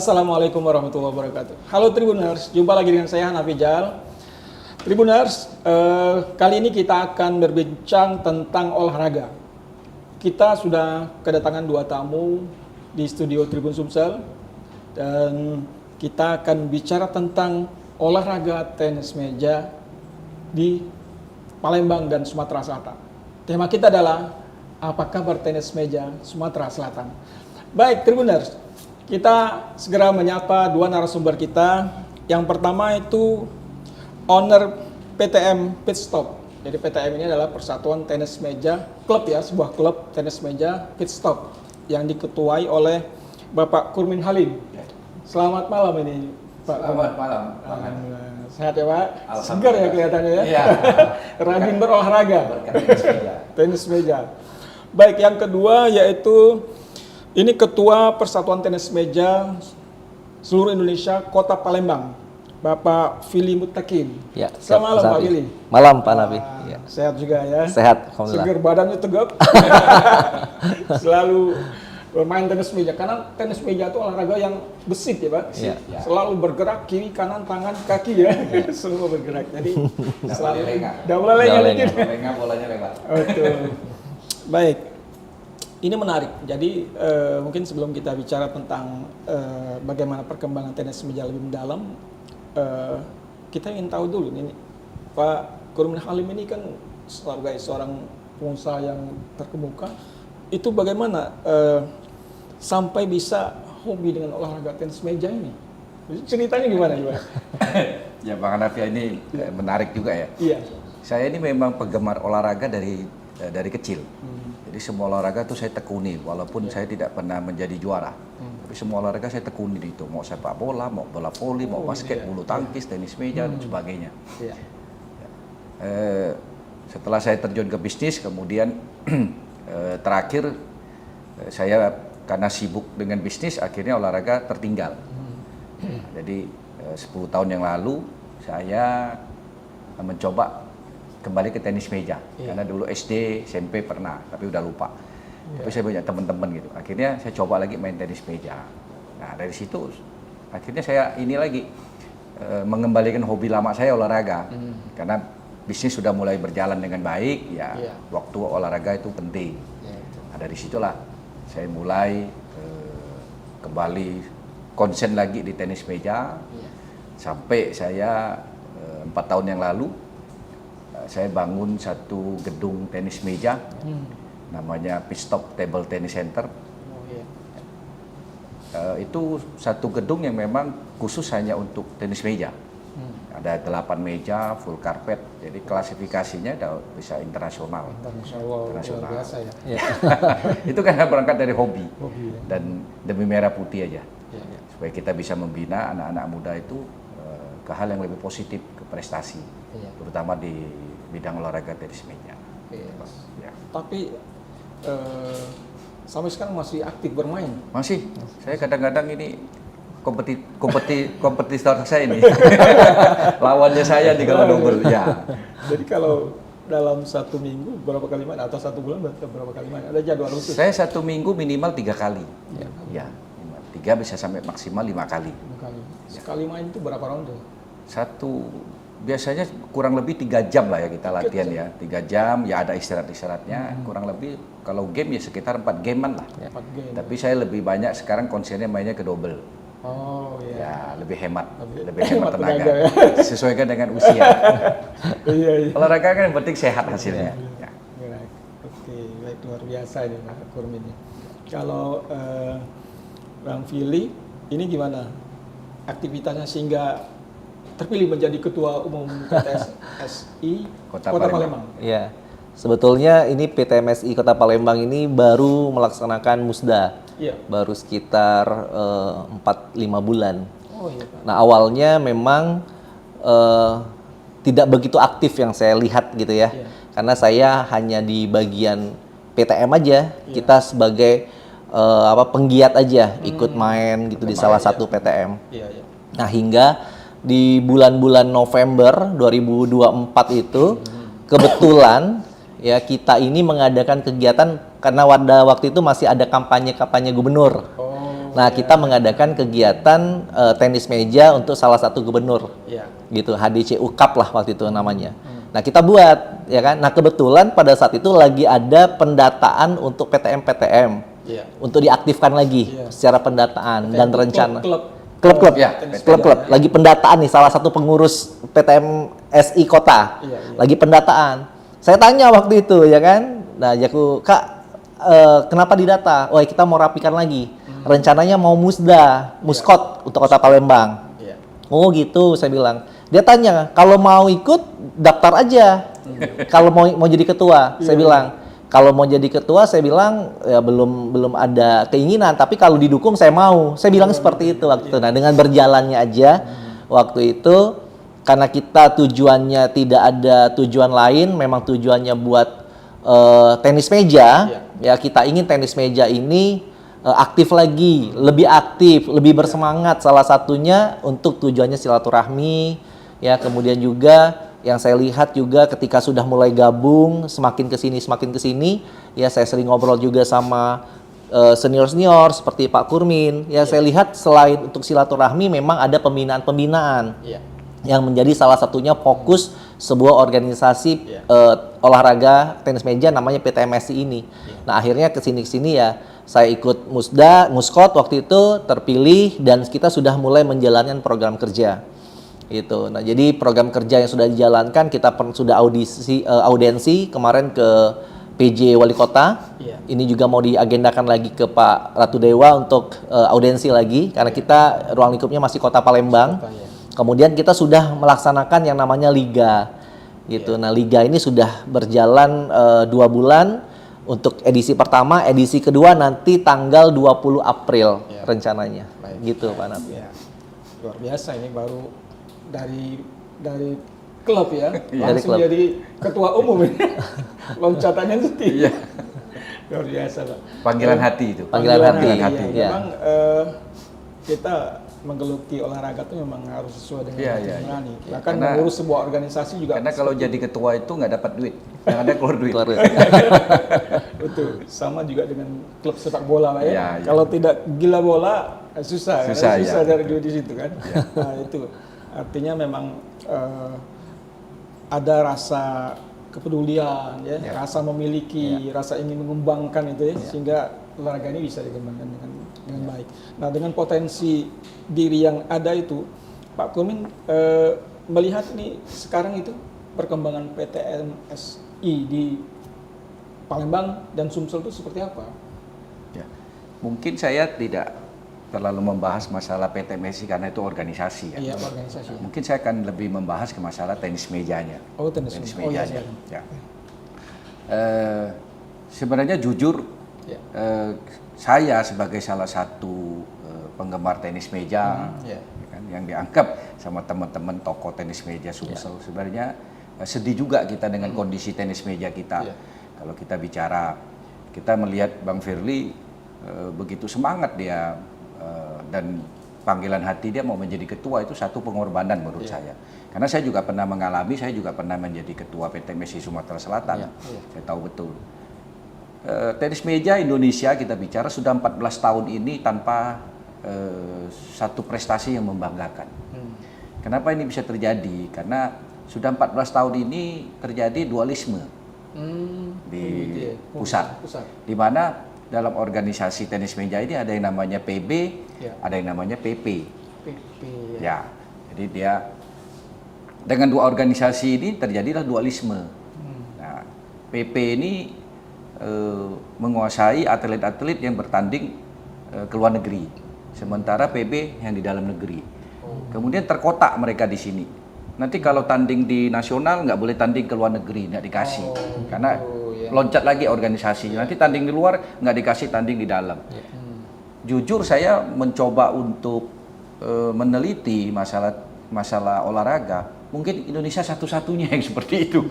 Assalamualaikum warahmatullahi wabarakatuh. Halo Tribuners, jumpa lagi dengan saya Hanafi Jal. Tribuners, kali ini kita akan berbincang tentang olahraga. Kita sudah kedatangan 2 tamu di studio Tribun Sumsel dan kita akan bicara tentang olahraga tenis meja di Palembang dan Sumatera Selatan. Tema kita adalah apa kabar tenis meja Sumatera Selatan. Baik Tribuners, kita segera menyapa 2 narasumber kita. Yang pertama itu owner PTM Pitstop. Jadi PTM ini adalah Persatuan Tenis Meja Klub ya, sebuah klub tenis meja Pitstop yang diketuai oleh Bapak Kurmin Halim. Selamat malam ini Pak. Selamat malam. Sehat ya Pak? Segar ya kelihatannya ya? Iya. Rajin berolahraga. Tenis meja. Tenis meja. Baik, yang kedua yaitu ini Ketua Persatuan Tenis Meja seluruh Indonesia Kota Palembang, Bapak Fili Muttaqin. Ya, selamat malam Pak Fili. Malam Pak Nabi. Ya. Sehat juga ya? Sehat, alhamdulillah. Segar badannya tegap. Selalu bermain tenis meja, karena tenis meja itu olahraga yang besit ya Pak. Ya. Selalu bergerak kiri, kanan, tangan, kaki ya. Semua bergerak. Jadi selalu Double lengah. Lengah bolanya lewat. Betul. Baik. Ini menarik. Jadi mungkin sebelum kita bicara tentang bagaimana perkembangan tenis meja lebih mendalam, kita ingin tahu dulu nih Pak Kurmin Halim ini kan sebagai seorang pengusaha yang terkemuka, itu bagaimana sampai bisa hobi dengan olahraga tenis meja ini? Ceritanya gimana juga? Ya Bang Hanafi, ini menarik juga ya. Iya. Saya ini memang penggemar olahraga dari kecil. Jadi semua olahraga itu saya tekuni, walaupun saya tidak pernah menjadi juara. Tapi semua olahraga saya tekuni itu, mau sepak bola, mau bola voli, mau basket, bulu tangkis, tenis meja dan sebagainya. Iya. Setelah saya terjun ke bisnis, kemudian terakhir saya karena sibuk dengan bisnis, akhirnya olahraga tertinggal. Jadi 10 tahun yang lalu saya mencoba kembali ke tenis meja, karena dulu SD, SMP pernah, tapi udah lupa. Tapi saya banyak teman-teman gitu. Akhirnya saya coba lagi main tenis meja. Nah dari situ akhirnya saya ini lagi mengembalikan hobi lama saya, olahraga. Karena bisnis sudah mulai berjalan dengan baik, ya waktu olahraga itu penting. Nah dari situlah saya mulai kembali konsen lagi di tenis meja, sampai saya 4 tahun yang lalu saya bangun satu gedung tenis meja, namanya Pitstop Table Tennis Center. Itu satu gedung yang memang khusus hanya untuk tenis meja. Ada 8 meja, full carpet, jadi klasifikasinya bisa internasional. Internasional. Biasa ya. Itu kan berangkat dari hobi dan demi merah putih aja, supaya kita bisa membina anak-anak muda itu ke hal yang lebih positif, ke prestasi, terutama di bidang olahraga tenis meja. Ya. Tapi sampai sekarang masih aktif bermain? Masih. Saya kadang-kadang ini kompetitor saya ini. Lawannya saya di kalau double. Ya. Jadi kalau dalam 1 minggu berapa kali main, atau 1 bulan berapa kali main? Ada jadwal khusus? Saya 1 minggu minimal 3 kali. Ya. 3 bisa sampai maksimal 5 kali. 5 kali. Sekali main itu berapa ronde? Biasanya kurang lebih 3 jam lah ya kita latihan ya. 3 jam, ya ada istirahat-istirahatnya. Kurang lebih kalau game ya sekitar 4 gamean lah. 4 game. Tapi saya lebih banyak sekarang konsennya mainnya ke double. Oh iya. Ya, lebih hemat hemat tenaga. Ya. Sesuaikan dengan usia. Iya. Olahraga kan yang penting sehat hasilnya. Ya. Oke, baik, luar biasa ini Pak Kurmin. Kalau Bang Fili, ini gimana aktivitasnya sehingga terpilih menjadi Ketua Umum PTMSI Kota Palembang? Iya. Sebetulnya ini PTMSI Kota Palembang ini baru melaksanakan musda. Baru sekitar 4-5 bulan. Oh iya Pak. Nah awalnya memang tidak begitu aktif yang saya lihat gitu ya. Karena saya hanya di bagian PTM aja. Kita sebagai penggiat aja, ikut main gitu di salah satu PTM. Nah hingga di bulan-bulan November 2024 itu kebetulan ya kita ini mengadakan kegiatan karena pada waktu itu masih ada kampanye gubernur. Nah, kita mengadakan kegiatan tenis meja untuk salah satu gubernur. Iya. Gitu, HDCU Cup lah waktu itu namanya. Nah, kita buat ya kan. Nah, kebetulan pada saat itu lagi ada pendataan untuk PTM-PTM. Iya. Untuk diaktifkan lagi Iya. secara pendataan dan rencana. Klub-klub. Ya, Klub-klub lagi pendataan nih, salah satu pengurus PTM SI Kota. Iya, iya. Lagi pendataan. Saya tanya waktu itu ya kan. Nah, aku, Kak, kenapa didata? Oh, kita mau rapikan lagi. Rencananya mau muskot untuk Kota Palembang. Iya. Oh gitu, saya bilang. Dia tanya, kalau mau ikut daftar aja. Kalau mau jadi ketua, saya bilang. Kalau mau jadi ketua, saya bilang ya belum ada keinginan. Tapi kalau didukung, saya mau. Saya bilang seperti itu waktu itu. Nah, dengan berjalannya aja waktu itu, karena kita tujuannya tidak ada tujuan lain, memang tujuannya buat tenis meja. Ya, kita ingin tenis meja ini aktif lagi, lebih aktif, lebih bersemangat. Salah satunya untuk tujuannya silaturahmi, ya. Kemudian juga yang saya lihat juga ketika sudah mulai gabung, semakin kesini, ya saya sering ngobrol juga sama senior-senior seperti Pak Kurmin. Ya, saya lihat selain untuk silaturahmi, memang ada pembinaan-pembinaan yang menjadi salah satunya fokus sebuah organisasi olahraga tenis meja namanya PTMSI ini. Nah, akhirnya kesini ya. Saya ikut muskot waktu itu, terpilih, dan kita sudah mulai menjalankan program kerja. Itu. Nah, jadi program kerja yang sudah dijalankan, kita sudah audiensi kemarin ke PJ Wali Kota. Ini juga mau diagendakan lagi ke Pak Ratu Dewa untuk audiensi lagi, karena kita ruang lingkupnya masih Kota Palembang. Kemudian kita sudah melaksanakan yang namanya liga. Gitu. Nah, liga ini sudah berjalan 2 bulan. Untuk edisi pertama, edisi kedua nanti tanggal 20 April rencananya. Gitu, Pak Nat. Ya. Luar biasa, ini baru dari klub ya. Langsung klub. jadi ketua umum ini. Loncatannya tinggi. Luar biasa, Pak. Panggilan hati itu. Panggilan hati. Ya. Memang kita menggeluti olahraga itu memang harus sesuai dengan hati nurani. Bahkan mengurus sebuah organisasi juga. Karena kalau jadi ketua itu nggak dapat duit, yang ada keluar duit. Betul. Sama juga dengan klub sepak bola lah ya. Ya. Kalau tidak gila bola susah dari duit di situ kan. Nah, itu artinya memang ada rasa kepedulian ya, rasa memiliki, rasa ingin mengembangkan itu ya, sehingga olahraga ini bisa dikembangkan dengan baik. Nah, dengan potensi diri yang ada itu, Pak Kurmin melihat ini sekarang itu perkembangan PTMSI di Palembang dan Sumsel itu seperti apa? Ya. Mungkin saya tidak terlalu membahas masalah PTMSI karena itu organisasi ya. Iya, organisasi. Mungkin saya akan lebih membahas ke masalah tenis mejanya. Oh, tenis mejanya. Ya. Sebenarnya jujur, saya sebagai salah satu penggemar tenis meja kan, yang dianggap sama teman-teman tokoh tenis meja Sumsel, sebenarnya sedih juga kita dengan kondisi tenis meja kita. Kalau kita bicara, kita melihat Bang Firly begitu semangat dia, dan panggilan hati dia mau menjadi ketua, itu satu pengorbanan menurut saya. Karena saya juga pernah mengalami, saya juga pernah menjadi ketua PTMSI Sumatera Selatan. Saya tahu betul. Tenis meja Indonesia kita bicara sudah 14 tahun ini tanpa satu prestasi yang membanggakan. Kenapa ini bisa terjadi? Karena sudah 14 tahun ini terjadi dualisme di pusat. Di mana dalam organisasi tenis meja ini ada yang namanya PB, ada yang namanya PP. Ya, jadi dia dengan dua organisasi ini terjadilah dualisme. Nah, PP ini menguasai atlet-atlet yang bertanding ke luar negeri, sementara PB yang di dalam negeri. Kemudian terkotak mereka di sini. Nanti kalau tanding di nasional nggak boleh tanding ke luar negeri, nggak dikasih, karena loncat lagi organisasinya. Nanti tanding di luar nggak dikasih tanding di dalam. Jujur saya mencoba untuk meneliti masalah olahraga. Mungkin Indonesia satu-satunya yang seperti itu,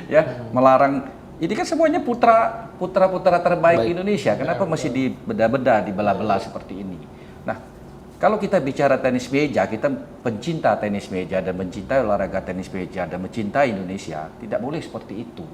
ya, melarang. Ini kan semuanya putra terbaik Indonesia. Kenapa masih dibeda-beda, dibelah-belah seperti ini? Nah, kalau kita bicara tenis meja, kita pencinta tenis meja dan mencintai olahraga tenis meja dan mencintai Indonesia, tidak boleh seperti itu.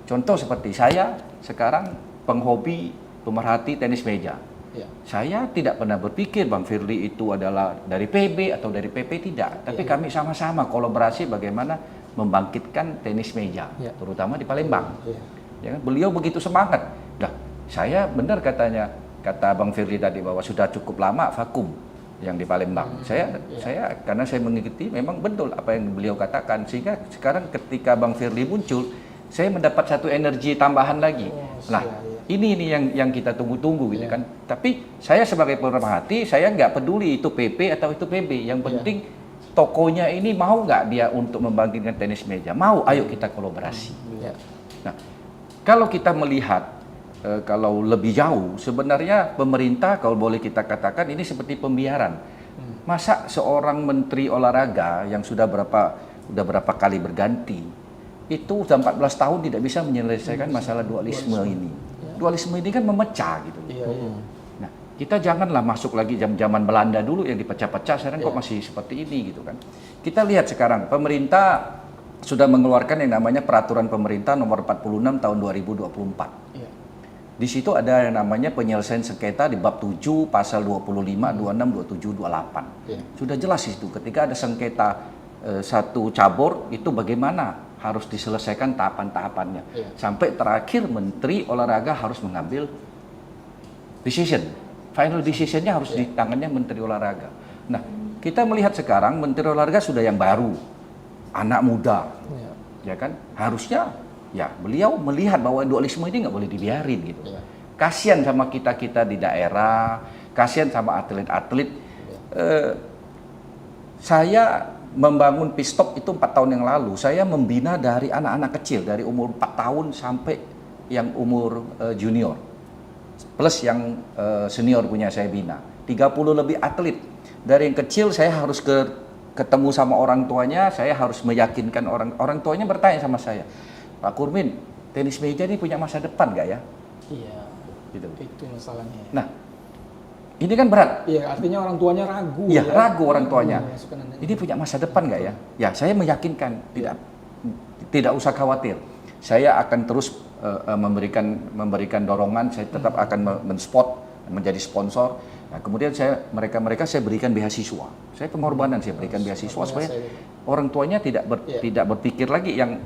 Contoh seperti saya sekarang penghobi, pemerhati tenis meja. Iya. Saya tidak pernah berpikir Bang Firly itu adalah dari PB atau dari PP, tidak. Tapi kami sama-sama kolaborasi bagaimana membangkitkan tenis meja, terutama di Palembang. Ya kan? Beliau begitu semangat. Nah, saya benar kata Bang Firly tadi bahwa sudah cukup lama vakum yang di Palembang. Saya karena saya mengikuti memang betul apa yang beliau katakan, sehingga sekarang ketika Bang Firly muncul, saya mendapat satu energi tambahan lagi. Ini yang kita tunggu-tunggu gitu kan. Tapi saya sebagai pemerhati, saya nggak peduli itu PP atau itu PB. Yang penting tokonya ini mau nggak dia untuk membangkitkan tenis meja. Mau, ayo kita kolaborasi. Nah, kalau kita melihat kalau lebih jauh, sebenarnya pemerintah kalau boleh kita katakan ini seperti pembiaran. Masa seorang menteri olahraga yang sudah berapa kali berganti, itu sudah 14 tahun tidak bisa menyelesaikan masalah dualisme ini. Dualisme ini kan memecah gitu. Nah, kita janganlah masuk lagi zaman Belanda dulu yang dipecah-pecah, sekarang kok masih seperti ini gitu kan. Kita lihat sekarang, pemerintah sudah mengeluarkan yang namanya Peraturan Pemerintah Nomor 46 Tahun 2024. Di situ ada yang namanya penyelesaian sengketa di bab 7, pasal 25, 26, 27, 28. Sudah jelas di situ, ketika ada sengketa satu cabur, itu bagaimana harus diselesaikan tahapan-tahapannya. Sampai terakhir Menteri Olahraga harus mengambil decision. Final decisionnya harus di tangannya Menteri Olahraga. Nah, kita melihat sekarang Menteri Olahraga sudah yang baru, anak muda, ya kan? Harusnya ya beliau melihat bahwa dualisme ini nggak boleh dibiarin gitu. Kasihan sama kita di daerah, kasihan sama atlet-atlet. Saya membangun Pistop itu 4 tahun yang lalu. Saya membina dari anak-anak kecil, dari umur 4 tahun sampai yang umur junior. Plus yang senior punya saya bina. 30 lebih atlet. Dari yang kecil saya harus ketemu sama orang tuanya, saya harus meyakinkan orang tuanya bertanya sama saya, Pak Kurmin, tenis meja ini punya masa depan nggak ya? Iya, gitu. Itu masalahnya. Nah, ini kan berat. Iya, artinya orang tuanya ragu. Iya, ragu orang tuanya. Ini Ini punya masa depan nggak ya? Ya, saya meyakinkan, tidak usah khawatir. Saya akan terus memberikan dorongan, saya tetap akan mensupport, menjadi sponsor. Nah, kemudian mereka saya berikan beasiswa. Saya pengorbanan, saya berikan beasiswa supaya orang tuanya tidak berpikir lagi yang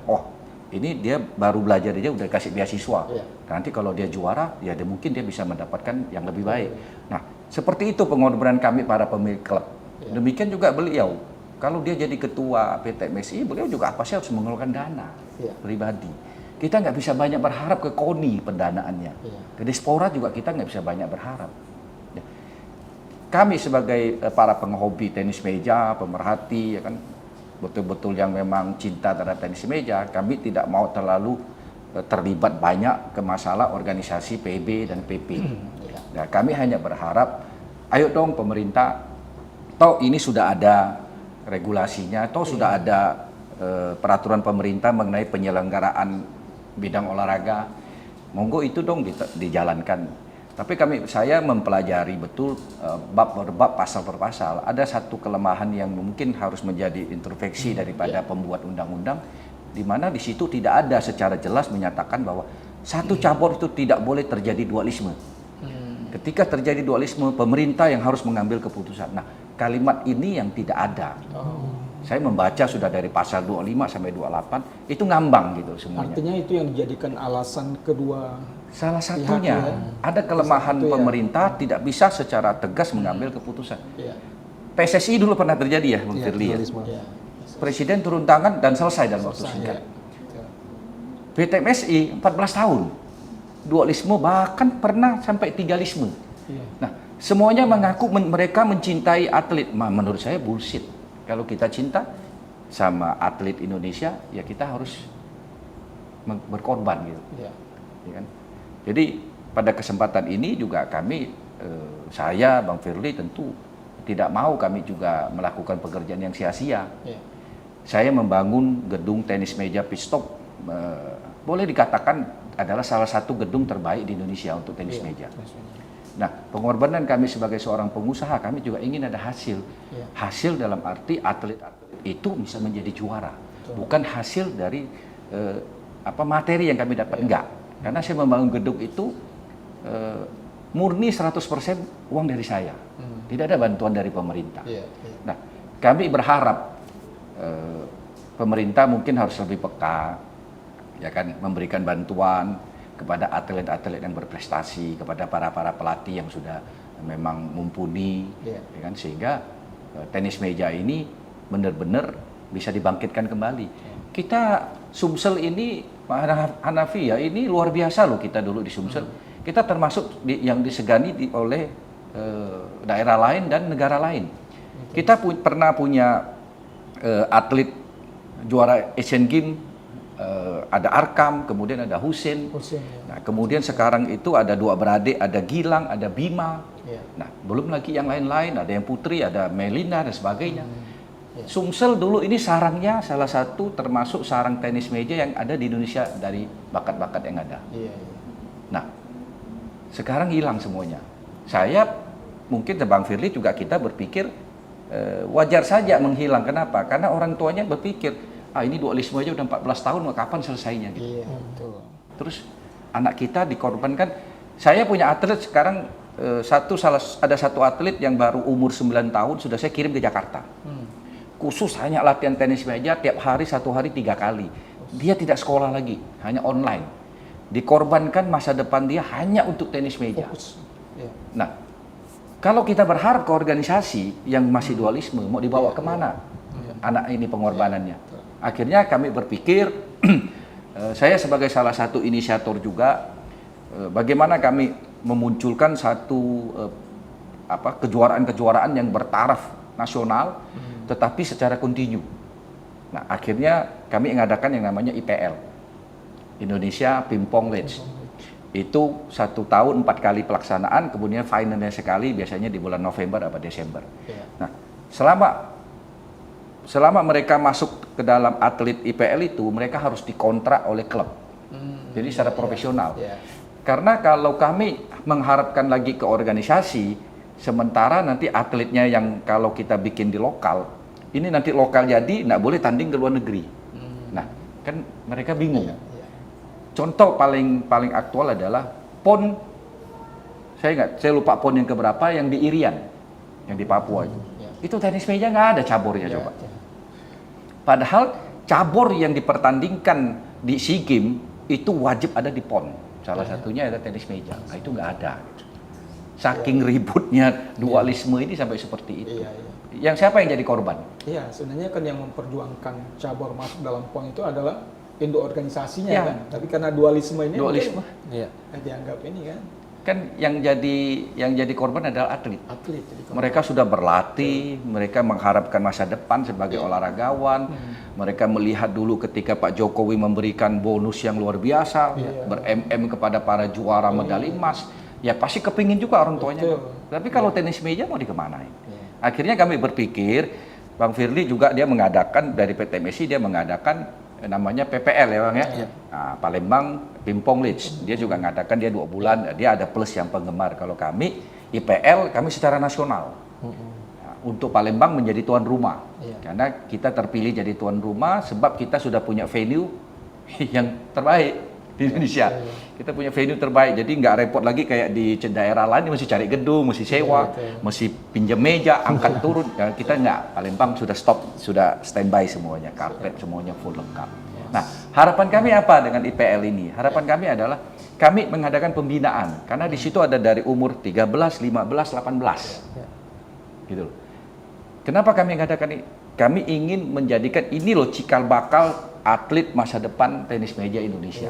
ini dia baru belajar aja udah kasih beasiswa. Nanti kalau dia juara, ya mungkin dia bisa mendapatkan yang lebih baik. Nah, seperti itu pengorbanan kami para pemilik klub. Demikian juga beliau. Kalau dia jadi ketua PT MSI, beliau juga pasti harus mengeluarkan dana pribadi. Kita nggak bisa banyak berharap ke KONI pendanaannya. Ke Dispora juga kita nggak bisa banyak berharap. Kami sebagai para penghobi tenis meja, pemerhati, ya kan, betul-betul yang memang cinta terhadap tenis meja, kami tidak mau terlalu terlibat banyak ke masalah organisasi PB dan PP. Nah, kami hanya berharap, ayo dong pemerintah, toh ini sudah ada regulasinya, toh sudah ada peraturan pemerintah mengenai penyelenggaraan bidang olahraga, monggo itu dong dijalankan. Tapi saya mempelajari betul bab per bab, pasal per pasal. Ada satu kelemahan yang mungkin harus menjadi introspeksi daripada pembuat undang-undang, di mana di situ tidak ada secara jelas menyatakan bahwa satu cabur itu tidak boleh terjadi dualisme. Ketika terjadi dualisme, pemerintah yang harus mengambil keputusan. Nah, kalimat ini yang tidak ada. Saya membaca sudah dari pasal 25 sampai 28, itu ngambang gitu semuanya. Artinya itu yang dijadikan alasan kedua. Salah satunya, ada kelemahan pemerintah tidak bisa secara tegas mengambil keputusan. PSSI dulu pernah terjadi ya, Bang Firly. Presiden turun tangan dan selesai dalam waktu singkat. PT MSI 14 tahun. Dualisme bahkan pernah sampai tigalisme. Nah, semuanya mengaku mereka mencintai atlet. Menurut saya bullshit. Kalau kita cinta sama atlet Indonesia, ya kita harus berkorban gitu. Ya kan? Jadi pada kesempatan ini juga kami, saya, Bang Firly tentu tidak mau kami juga melakukan pekerjaan yang sia-sia. Saya membangun gedung tenis meja Pistop, boleh dikatakan adalah salah satu gedung terbaik di Indonesia untuk tenis meja. Nah, pengorbanan kami sebagai seorang pengusaha, kami juga ingin ada hasil. Hasil dalam arti atlet-atlet itu bisa menjadi juara. Bukan hasil dari materi yang kami dapat. Enggak. Karena saya membangun gedung itu murni 100% uang dari saya. Tidak ada bantuan dari pemerintah. Iya. Nah, kami berharap pemerintah mungkin harus lebih peka, ya kan, memberikan bantuan kepada atlet-atlet yang berprestasi, kepada para pelatih yang sudah memang mumpuni, ya kan, sehingga tenis meja ini benar-benar bisa dibangkitkan kembali. Kita Sumsel ini, Pak Hanafi ya, ini luar biasa loh kita dulu di Sumsel. Kita termasuk yang disegani oleh daerah lain dan negara lain. Kita pernah punya atlet juara Asian Games, ada Arkam, kemudian ada Husin. Nah, kemudian sekarang itu ada dua beradik, ada Gilang, ada Bima. Nah, belum lagi yang lain-lain, ada yang putri, ada Melina dan sebagainya. Sumsel dulu ini sarangnya salah satu termasuk sarang tenis meja yang ada di Indonesia dari bakat-bakat yang ada. Nah, sekarang hilang semuanya. Saya mungkin Bang Firly juga kita berpikir wajar saja menghilang. Kenapa? Karena orang tuanya berpikir, ini dualisme aja udah 14 tahun, kapan selesainya gitu. Terus anak kita dikorbankan. Saya punya atlet sekarang ada satu atlet yang baru umur 9 tahun sudah saya kirim ke Jakarta. Khusus hanya latihan tenis meja tiap hari, 1 hari 3 kali. Dia tidak sekolah lagi, hanya online. Dikorbankan masa depan dia hanya untuk tenis meja. Nah, kalau kita berharap ke organisasi yang masih dualisme, mau dibawa kemana anak ini pengorbanannya? Akhirnya kami berpikir, saya sebagai salah satu inisiator juga, bagaimana kami memunculkan satu kejuaraan-kejuaraan yang bertaraf nasional, tetapi secara kontinu. Nah, akhirnya kami mengadakan yang namanya IPL, Indonesia Ping-Pong League. Itu 1 tahun 4 kali pelaksanaan, kemudian finalnya sekali, biasanya di bulan November atau Desember. Nah, selama mereka masuk ke dalam atlet IPL itu, mereka harus dikontrak oleh klub. Jadi secara profesional. Karena kalau kami mengharapkan lagi ke organisasi, sementara nanti atletnya yang kalau kita bikin di lokal, ini nanti lokal jadi nggak boleh tanding ke luar negeri. Nah, kan mereka bingung. Contoh paling aktual adalah PON. Saya lupa PON yang keberapa yang di Irian, yang di Papua itu. Itu tenis meja nggak ada cabornya coba. Padahal cabur yang dipertandingkan di SEA Games itu wajib ada di PON. Salah satunya ada tenis meja. Nah, itu nggak ada. Saking ributnya dualisme ini sampai seperti itu. Yang siapa yang jadi korban? Iya, sebenarnya kan yang memperjuangkan cabur masuk dalam PON itu adalah induk organisasinya kan. Tapi karena dualisme ini dianggap ini kan yang jadi korban adalah atlet. Mereka sudah berlatih, mereka mengharapkan masa depan sebagai olahragawan. Mereka melihat dulu ketika Pak Jokowi memberikan bonus yang luar biasa, ber-MM kepada para juara medali emas. Ya pasti kepingin juga orang tuanya. Tapi kalau tenis meja mau dikemanain? Akhirnya kami berpikir, Bang Firly juga dia mengadakan, dari PT MSI dia mengadakan namanya PPL ya Bang ya. Nah, Palembang Ping-Pong League. Dia juga mengadakan dia 2 bulan, dia ada plus yang penggemar. Kalau kami IPL kami secara nasional. Nah, untuk Palembang menjadi tuan rumah. Karena kita terpilih jadi tuan rumah sebab kita sudah punya venue yang terbaik di Indonesia. Kita punya venue terbaik, jadi nggak repot lagi kayak di daerah lain mesti cari gedung, mesti sewa, mesti pinjam meja, angkat turun. Ya, kita nggak, Palembang sudah stop, sudah standby semuanya, karpet semuanya full lengkap. Nah, harapan kami apa dengan IPL ini? Harapan kami adalah kami mengadakan pembinaan, karena di situ ada dari umur 13, 15, 18. Gitu loh. Kenapa kami mengadakan ini? Kami ingin menjadikan ini loh cikal bakal atlet masa depan tenis meja Indonesia.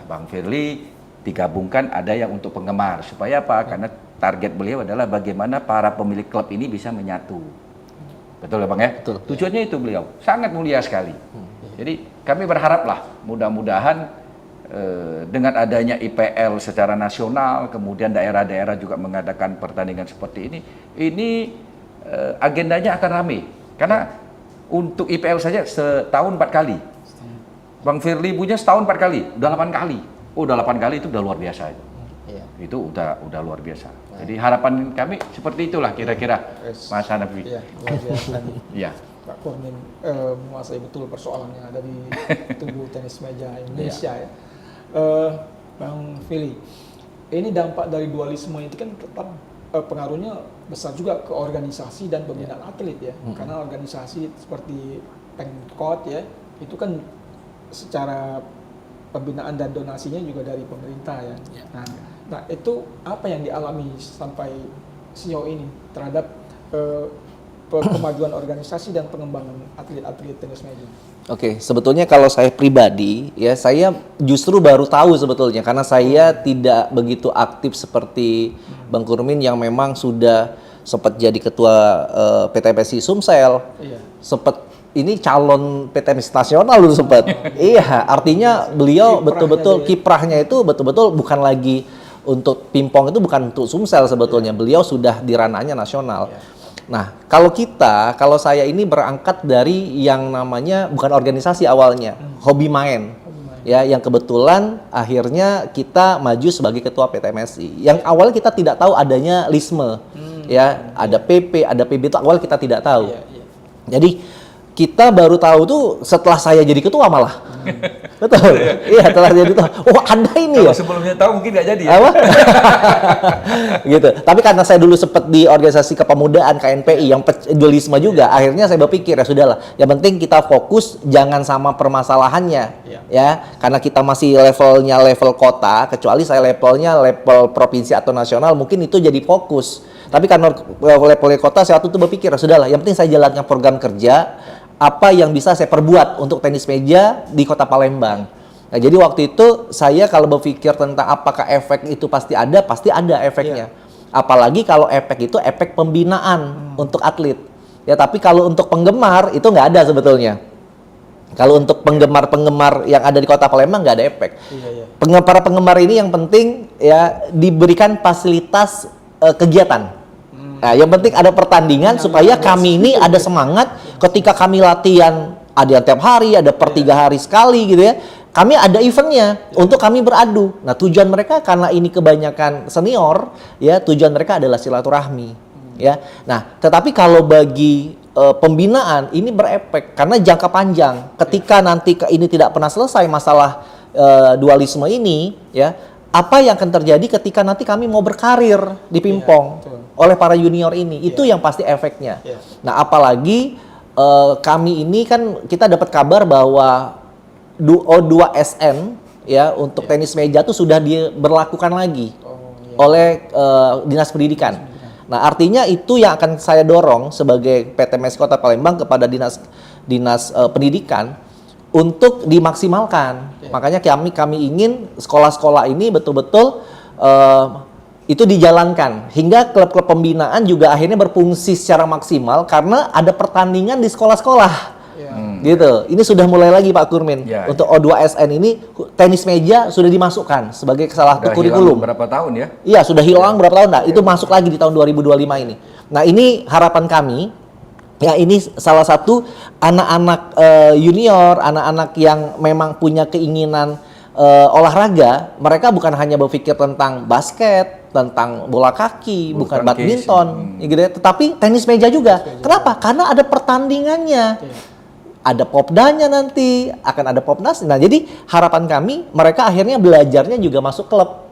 Bang Firly digabungkan ada yang untuk penggemar, supaya apa? Karena target beliau adalah bagaimana para pemilik klub ini bisa menyatu. Betul ya Bang ya? Betul. Tujuannya itu beliau, sangat mulia sekali. Jadi kami berharaplah mudah-mudahan dengan adanya IPL secara nasional, kemudian daerah-daerah juga mengadakan pertandingan seperti ini agendanya akan ramai. Karena untuk IPL saja setahun 4 kali. Bang Firly punya setahun 4 kali, udah 8 kali. Oh, udah 8 kali itu udah luar biasa itu. Itu udah luar biasa. Jadi harapan kami seperti itulah kira-kira Mas Hanafi. Iya, luar biasa nih. Iya. Pak Kurnin menguasai betul persoalan yang ada di tubuh tenis meja Indonesia ya. Bang Firly, ini dampak dari dualisme itu kan tetap pengaruhnya besar juga ke organisasi dan pembinaan atlet ya. Karena organisasi seperti Pemkot ya, itu kan secara pembinaan dan donasinya juga dari pemerintah ya. Nah itu apa yang dialami sampai sejauh ini terhadap kemajuan organisasi dan pengembangan atlet-atlet tenis meja? Oke, sebetulnya kalau saya pribadi, ya saya justru baru tahu sebetulnya karena saya tidak begitu aktif seperti Bang Kurmin yang memang sudah sempat jadi ketua PTMSI Sumsel, sempat ini calon PTMSI nasional dulu sempat. Iya, artinya beliau betul-betul kiprahnya itu betul-betul bukan lagi untuk Pimpong, itu bukan untuk Sumsel sebetulnya. Beliau sudah di ranahnya nasional. Nah, kalau saya ini berangkat dari yang namanya bukan organisasi awalnya, hobi main. Ya, yang kebetulan akhirnya kita maju sebagai ketua PTMSI. Yang awalnya kita tidak tahu adanya LISME. Ya, ada PP, ada PB itu awal kita tidak tahu. Jadi kita baru tahu tuh setelah saya jadi ketua malah. Betul. Iya, setelah jadi ketua. Oh, ada ini ya. Kalau sebelumnya tahu mungkin nggak jadi ya. Apa? Gitu. Tapi karena saya dulu sempat di organisasi kepemudaan KNPI yang dualisme juga, akhirnya saya berpikir ya sudahlah. Yang penting kita fokus jangan sama permasalahannya. Ya, karena kita masih levelnya level kota, kecuali saya levelnya level provinsi atau nasional, mungkin itu jadi fokus. Tapi karena level kota, saya waktu itu berpikir ya sudahlah. Yang penting saya jalankan program kerja. Apa yang bisa saya perbuat untuk tenis meja di Kota Palembang. Nah, jadi waktu itu saya kalau berpikir tentang apakah efek itu pasti ada efeknya. Apalagi kalau efek itu efek pembinaan untuk atlet. Ya, tapi kalau untuk penggemar itu nggak ada sebetulnya. Kalau untuk penggemar yang ada di Kota Palembang nggak ada efek. Para penggemar ini yang penting ya diberikan fasilitas kegiatan. Nah, yang penting ada pertandingan supaya kami ini ada semangat ketika kami latihan, ada yang tiap hari, ada per 3 hari sekali gitu ya. Kami ada eventnya untuk kami beradu. Nah, tujuan mereka karena ini kebanyakan senior, ya tujuan mereka adalah silaturahmi. Ya, nah tetapi kalau bagi pembinaan ini berefek karena jangka panjang. Ketika nanti ini tidak pernah selesai masalah dualisme ini, ya apa yang akan terjadi ketika nanti kami mau berkarir di Pimpong oleh para junior ini, itu yang pasti efeknya. Nah, apalagi kami ini kan kita dapat kabar bahwa O2SN ya untuk tenis meja itu sudah diberlakukan lagi oleh Dinas Pendidikan. Nah, artinya itu yang akan saya dorong sebagai PTMSI Kota Palembang kepada Dinas Pendidikan untuk dimaksimalkan. Makanya kami ingin sekolah-sekolah ini betul-betul itu dijalankan hingga klub-klub pembinaan juga akhirnya berfungsi secara maksimal karena ada pertandingan di sekolah-sekolah. Gitu. Ini sudah mulai lagi Pak Kurmin. Untuk O2SN ini tenis meja sudah dimasukkan sebagai salah satu kurikulum. Berapa tahun ya? Iya, sudah hilang berapa tahun. Nah, itu masuk lagi di tahun 2025 ini. Nah, ini harapan kami. Ya, ini salah satu anak-anak junior, anak-anak yang memang punya keinginan olahraga. Mereka bukan hanya berpikir tentang basket, tentang bola kaki, bukan badminton, gitu ya, tetapi tenis meja juga. Kenapa? Karena ada pertandingannya. Ada popdanya nanti, akan ada popnas. Nah, jadi harapan kami mereka akhirnya belajarnya juga masuk klub.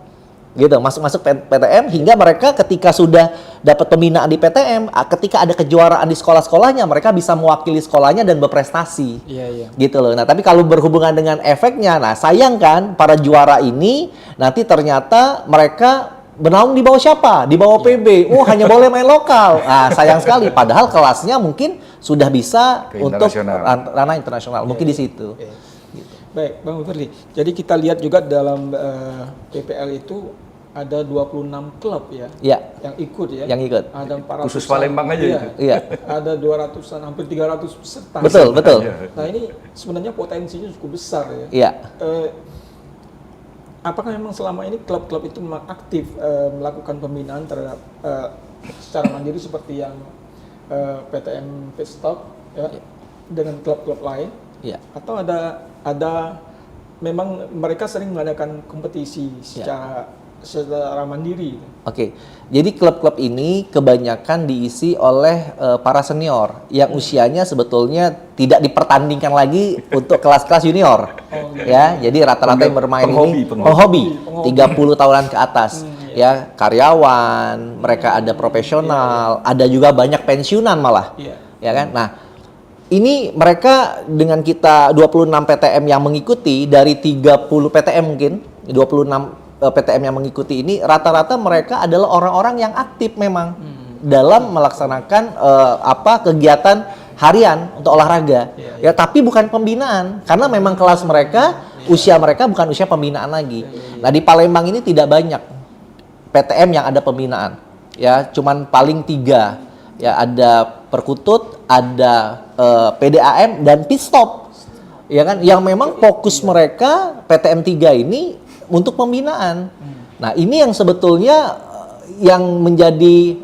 Gitu, masuk PTM hingga mereka ketika sudah dapat pembinaan di PTM, ketika ada kejuaraan di sekolah-sekolahnya, mereka bisa mewakili sekolahnya dan berprestasi. Gitu loh. Nah, tapi kalau berhubungan dengan efeknya, nah sayang kan para juara ini nanti ternyata mereka bernaung di bawah siapa? Di bawah PB. Oh, hanya boleh main lokal. Nah, sayang sekali. Padahal kelasnya mungkin sudah bisa untuk ranah internasional. Mungkin di situ. Gitu. Baik, Bang Firly. Jadi kita lihat juga dalam PPL itu ada 26 klub ya, yang ikut ya. Yang ikut. Ada 400. Khusus Palembang aja itu. Iya. Ada 200-an, hampir 300 peserta. Betul. Nah, ini sebenarnya potensinya cukup besar ya. Iya. Apakah memang selama ini klub-klub itu memang aktif melakukan pembinaan terhadap secara mandiri seperti yang PTM Pitstop ya, dengan klub-klub lain? Iya. Atau ada memang mereka sering mengadakan kompetisi secara mandiri? Oke, jadi klub-klub ini kebanyakan diisi oleh para senior yang usianya sebetulnya tidak dipertandingkan lagi untuk kelas-kelas junior. Ya, jadi rata-rata yang bermain penghobi 30 tahunan ke atas. ya karyawan, mereka ada profesional, ada juga banyak pensiunan malah, ya kan? Nah, ini mereka dengan kita 26 PTM yang mengikuti dari 30 PTM mungkin, 26 PTM yang mengikuti ini rata-rata mereka adalah orang-orang yang aktif memang dalam melaksanakan kegiatan harian untuk olahraga. Ya, tapi bukan pembinaan karena memang kelas mereka, usia mereka bukan usia pembinaan lagi. Nah, di Palembang ini tidak banyak PTM yang ada pembinaan. Ya, cuman paling 3. Ya, ada Perkutut, ada PDAM dan Pitstop. Ya kan, yang memang fokus mereka PTM 3 ini untuk pembinaan. Nah, ini yang sebetulnya yang menjadi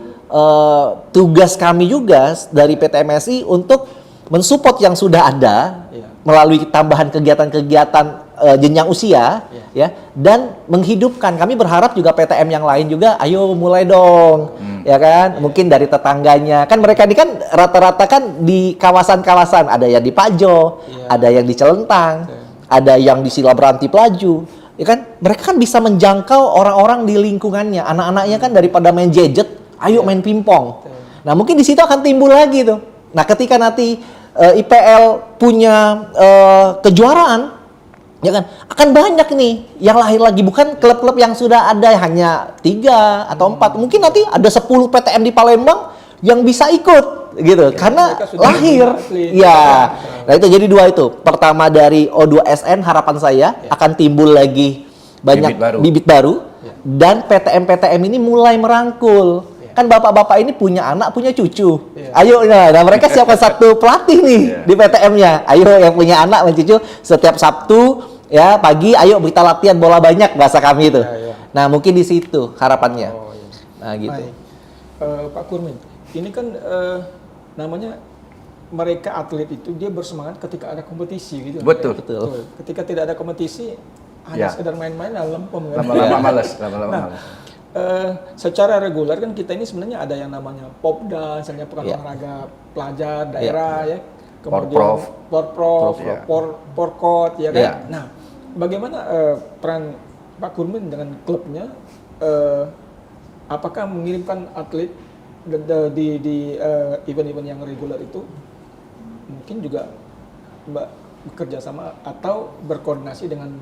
tugas kami juga dari PTMSI untuk mensupport yang sudah ada melalui tambahan kegiatan-kegiatan jenjang usia ya, dan menghidupkan. Kami berharap juga PTM yang lain juga ayo mulai dong. Ya kan? Mungkin dari tetangganya. Kan mereka ini kan rata-rata kan di kawasan-kawasan, ada yang di Pajo, ada yang di Celentang, ada yang di Silaberanti Pelaju. Ya kan, mereka kan bisa menjangkau orang-orang di lingkungannya. Anak-anaknya kan daripada main gadget, ayo main pingpong. Nah, mungkin di situ akan timbul lagi tuh. Nah, ketika nanti IPL punya kejuaraan, ya kan, akan banyak nih yang lahir lagi. Bukan klub-klub yang sudah ada hanya 3 atau 4. Mungkin nanti ada 10 PTM di Palembang yang bisa ikut gitu, karena lahir. Ya. Nah, itu jadi 2 itu. Pertama dari O2SN harapan saya akan timbul lagi banyak bibit baru. Dan PTM-PTM ini mulai merangkul. Kan bapak-bapak ini punya anak, punya cucu. Ayo, nah mereka siapkan satu pelatih nih di PTM-nya. Ayo yang punya anak, punya cucu, setiap Sabtu ya pagi, ayo kita latihan bola banyak bahasa kami itu. Nah, mungkin di situ harapannya. Nah, gitu. Pak Kurmin, ini kan namanya mereka atlet itu dia bersemangat ketika ada kompetisi gitu. Betul. Ketika tidak ada kompetisi hanya sekedar main-main lempem kan. Lama-lama males. Secara reguler kan kita ini sebenarnya ada yang namanya Popda, misalnya pekan olahraga pelajar daerah ya. Kemudian Porprov, Porkot ya kan. Nah, bagaimana peran Pak Kurmin dengan klubnya? Apakah mengirimkan atlet di event-event yang reguler itu mungkin juga bekerja sama atau berkoordinasi dengan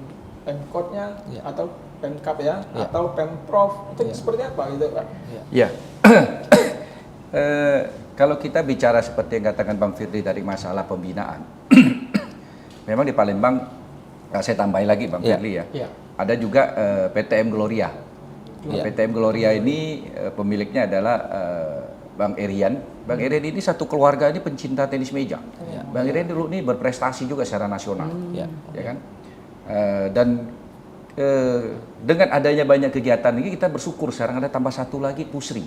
Pemkotnya atau Pemkap atau Pemprov itu seperti apa gitu Pak? Ya. Kalau kita bicara seperti yang katakan Bang Firly dari masalah pembinaan, memang di Palembang, saya tambahin lagi Bang Firly ya, ada juga PTM Gloria. PTM Gloria ini pemiliknya adalah Bang Erian. Bang Erian ini satu keluarga ini pencinta tenis meja. Bang Erian dulu ini berprestasi juga secara nasional, ya kan? Dan dengan adanya banyak kegiatan ini kita bersyukur sekarang ada tambah satu lagi Pusri.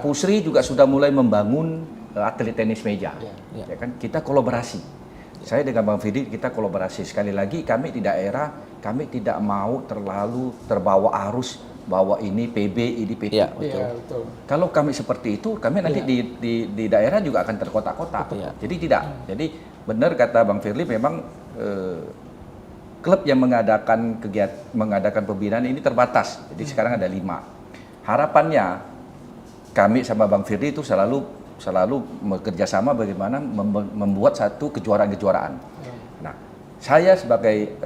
Pusri juga sudah mulai membangun atlet tenis meja, ya kan? Kita kolaborasi. Saya dengan Bang Fidi kita kolaborasi. Sekali lagi kami di daerah, kami tidak mau terlalu terbawa arus bahwa ini PB, ini PT. Betul. Kalau kami seperti itu, kami nanti di daerah juga akan terkotak-kotak. Jadi tidak. Jadi benar kata Bang Firly, memang klub yang mengadakan pembinaan ini terbatas. Jadi sekarang ada 5. Harapannya kami sama Bang Firly itu selalu bekerja sama bagaimana membuat satu kejuaraan-kejuaraan. Nah, saya sebagai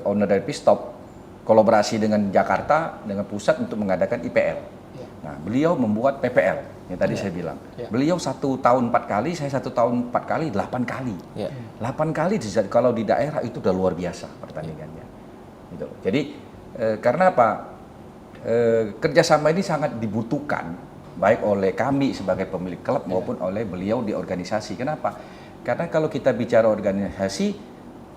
owner dari Pitstop kolaborasi dengan Jakarta, dengan pusat untuk mengadakan IPL. Nah, beliau membuat PPL yang tadi saya bilang. Beliau 1 tahun 4 kali, saya 1 tahun 4 kali, 8 kali. 8 kali kalau di daerah itu udah luar biasa pertandingannya. Gitu. Jadi karena apa? Kerjasama ini sangat dibutuhkan baik oleh kami sebagai pemilik klub maupun oleh beliau di organisasi. Kenapa? Karena kalau kita bicara organisasi,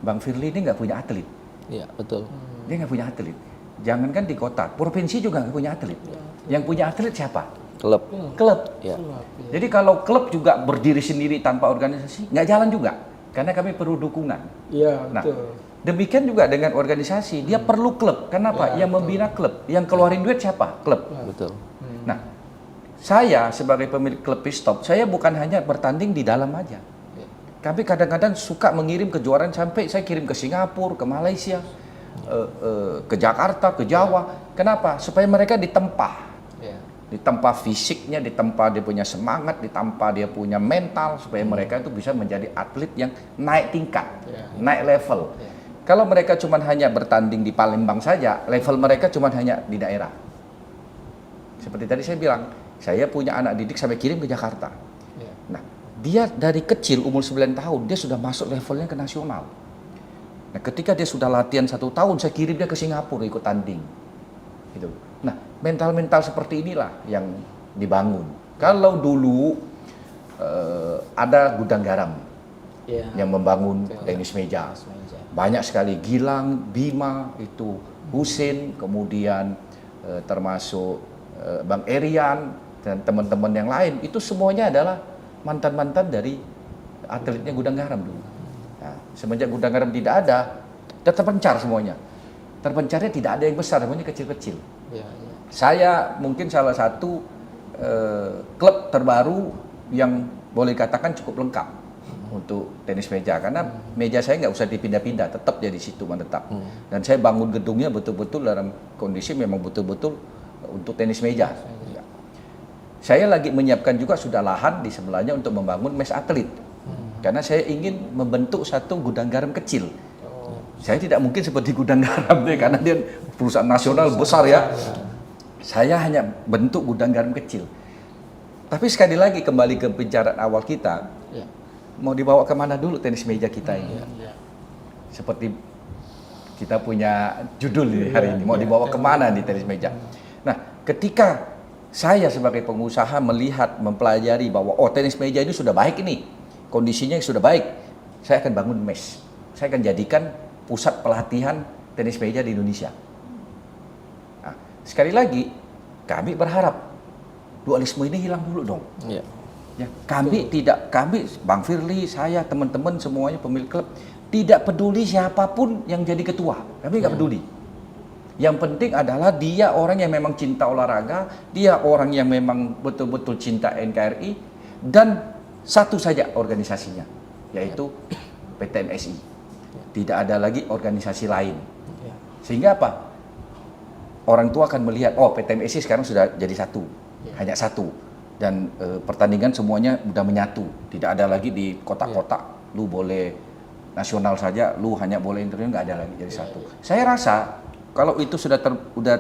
Bang Firly ini nggak punya atlet. Iya, betul. Dia nggak punya atlet. Jangankan di kota, provinsi juga nggak punya atlet. Yang punya atlet siapa? Klub. Jadi kalau klub juga berdiri sendiri tanpa organisasi, nggak jalan juga. Karena kami perlu dukungan. Nah, demikian juga dengan organisasi, dia perlu klub. Kenapa? Yang membina klub, yang keluarin duit siapa? Klub. Betul. Nah, saya sebagai pemilik klub Pitstop, saya bukan hanya bertanding di dalam aja. Kami kadang-kadang suka mengirim kejuaraan sampai saya kirim ke Singapura, ke Malaysia. ke Jakarta, ke Jawa. Kenapa? Supaya mereka ditempa. Ditempa fisiknya, ditempa dia punya semangat, ditempa dia punya mental, supaya mereka itu bisa menjadi atlet yang naik tingkat, naik level. Kalau mereka cuma hanya bertanding di Palembang saja, level mereka cuma hanya di daerah. Seperti tadi saya bilang, saya punya anak didik sampai kirim ke Jakarta. Nah, dia dari kecil umur 9 tahun, dia sudah masuk levelnya ke nasional. Nah, ketika dia sudah latihan 1 tahun, saya kirim dia ke Singapura ikut tanding. Gitu. Nah, mental-mental seperti inilah yang dibangun. Kalau dulu ada Gudang Garam yang membangun tenis meja. Banyak sekali, Gilang, Bima, itu Husin, kemudian termasuk Bang Erian dan teman-teman yang lain, itu semuanya adalah mantan-mantan dari atletnya Gudang Garam dulu. Nah, semenjak Gudang Garam tidak ada, sudah terpencar semuanya. Terpencarnya tidak ada yang besar, semuanya kecil-kecil. Saya mungkin salah satu klub terbaru yang boleh katakan cukup lengkap untuk tenis meja, karena meja saya nggak usah dipindah-pindah, tetap jadi situ menetap. Dan saya bangun gedungnya betul-betul dalam kondisi memang betul-betul untuk tenis meja. Ya. Saya lagi menyiapkan juga sudah lahan di sebelahnya untuk membangun mes atlet, karena saya ingin membentuk satu Gudang Garam kecil. Saya tidak mungkin seperti Gudang Garam karena dia perusahaan nasional besar ya. Saya hanya bentuk Gudang Garam kecil. Tapi sekali lagi kembali ke pembicaraan awal kita, mau dibawa kemana dulu tenis meja kita ini? Seperti kita punya judul ini hari ini, mau dibawa kemana di tenis meja? Nah, ketika saya sebagai pengusaha melihat, mempelajari bahwa tenis meja ini sudah baik ini, kondisinya sudah baik, saya akan bangun mes. Saya akan jadikan pusat pelatihan tenis meja di Indonesia. Nah, sekali lagi, kami berharap dualisme ini hilang dulu dong. Ya, kami Bang Firly, saya, teman-teman semuanya pemilik klub, tidak peduli siapapun yang jadi ketua, kami nggak peduli. Yang penting adalah dia orang yang memang cinta olahraga, dia orang yang memang betul-betul cinta NKRI, dan satu saja organisasinya, yaitu PTMSI. Tidak ada lagi organisasi lain. Sehingga apa? Orang tua akan melihat, PTMSI sekarang sudah jadi satu, hanya satu. Dan pertandingan semuanya sudah menyatu. Tidak ada lagi di kotak-kotak, lu boleh nasional saja, lu hanya boleh internasional, nggak ada lagi jadi satu. Saya rasa kalau itu sudah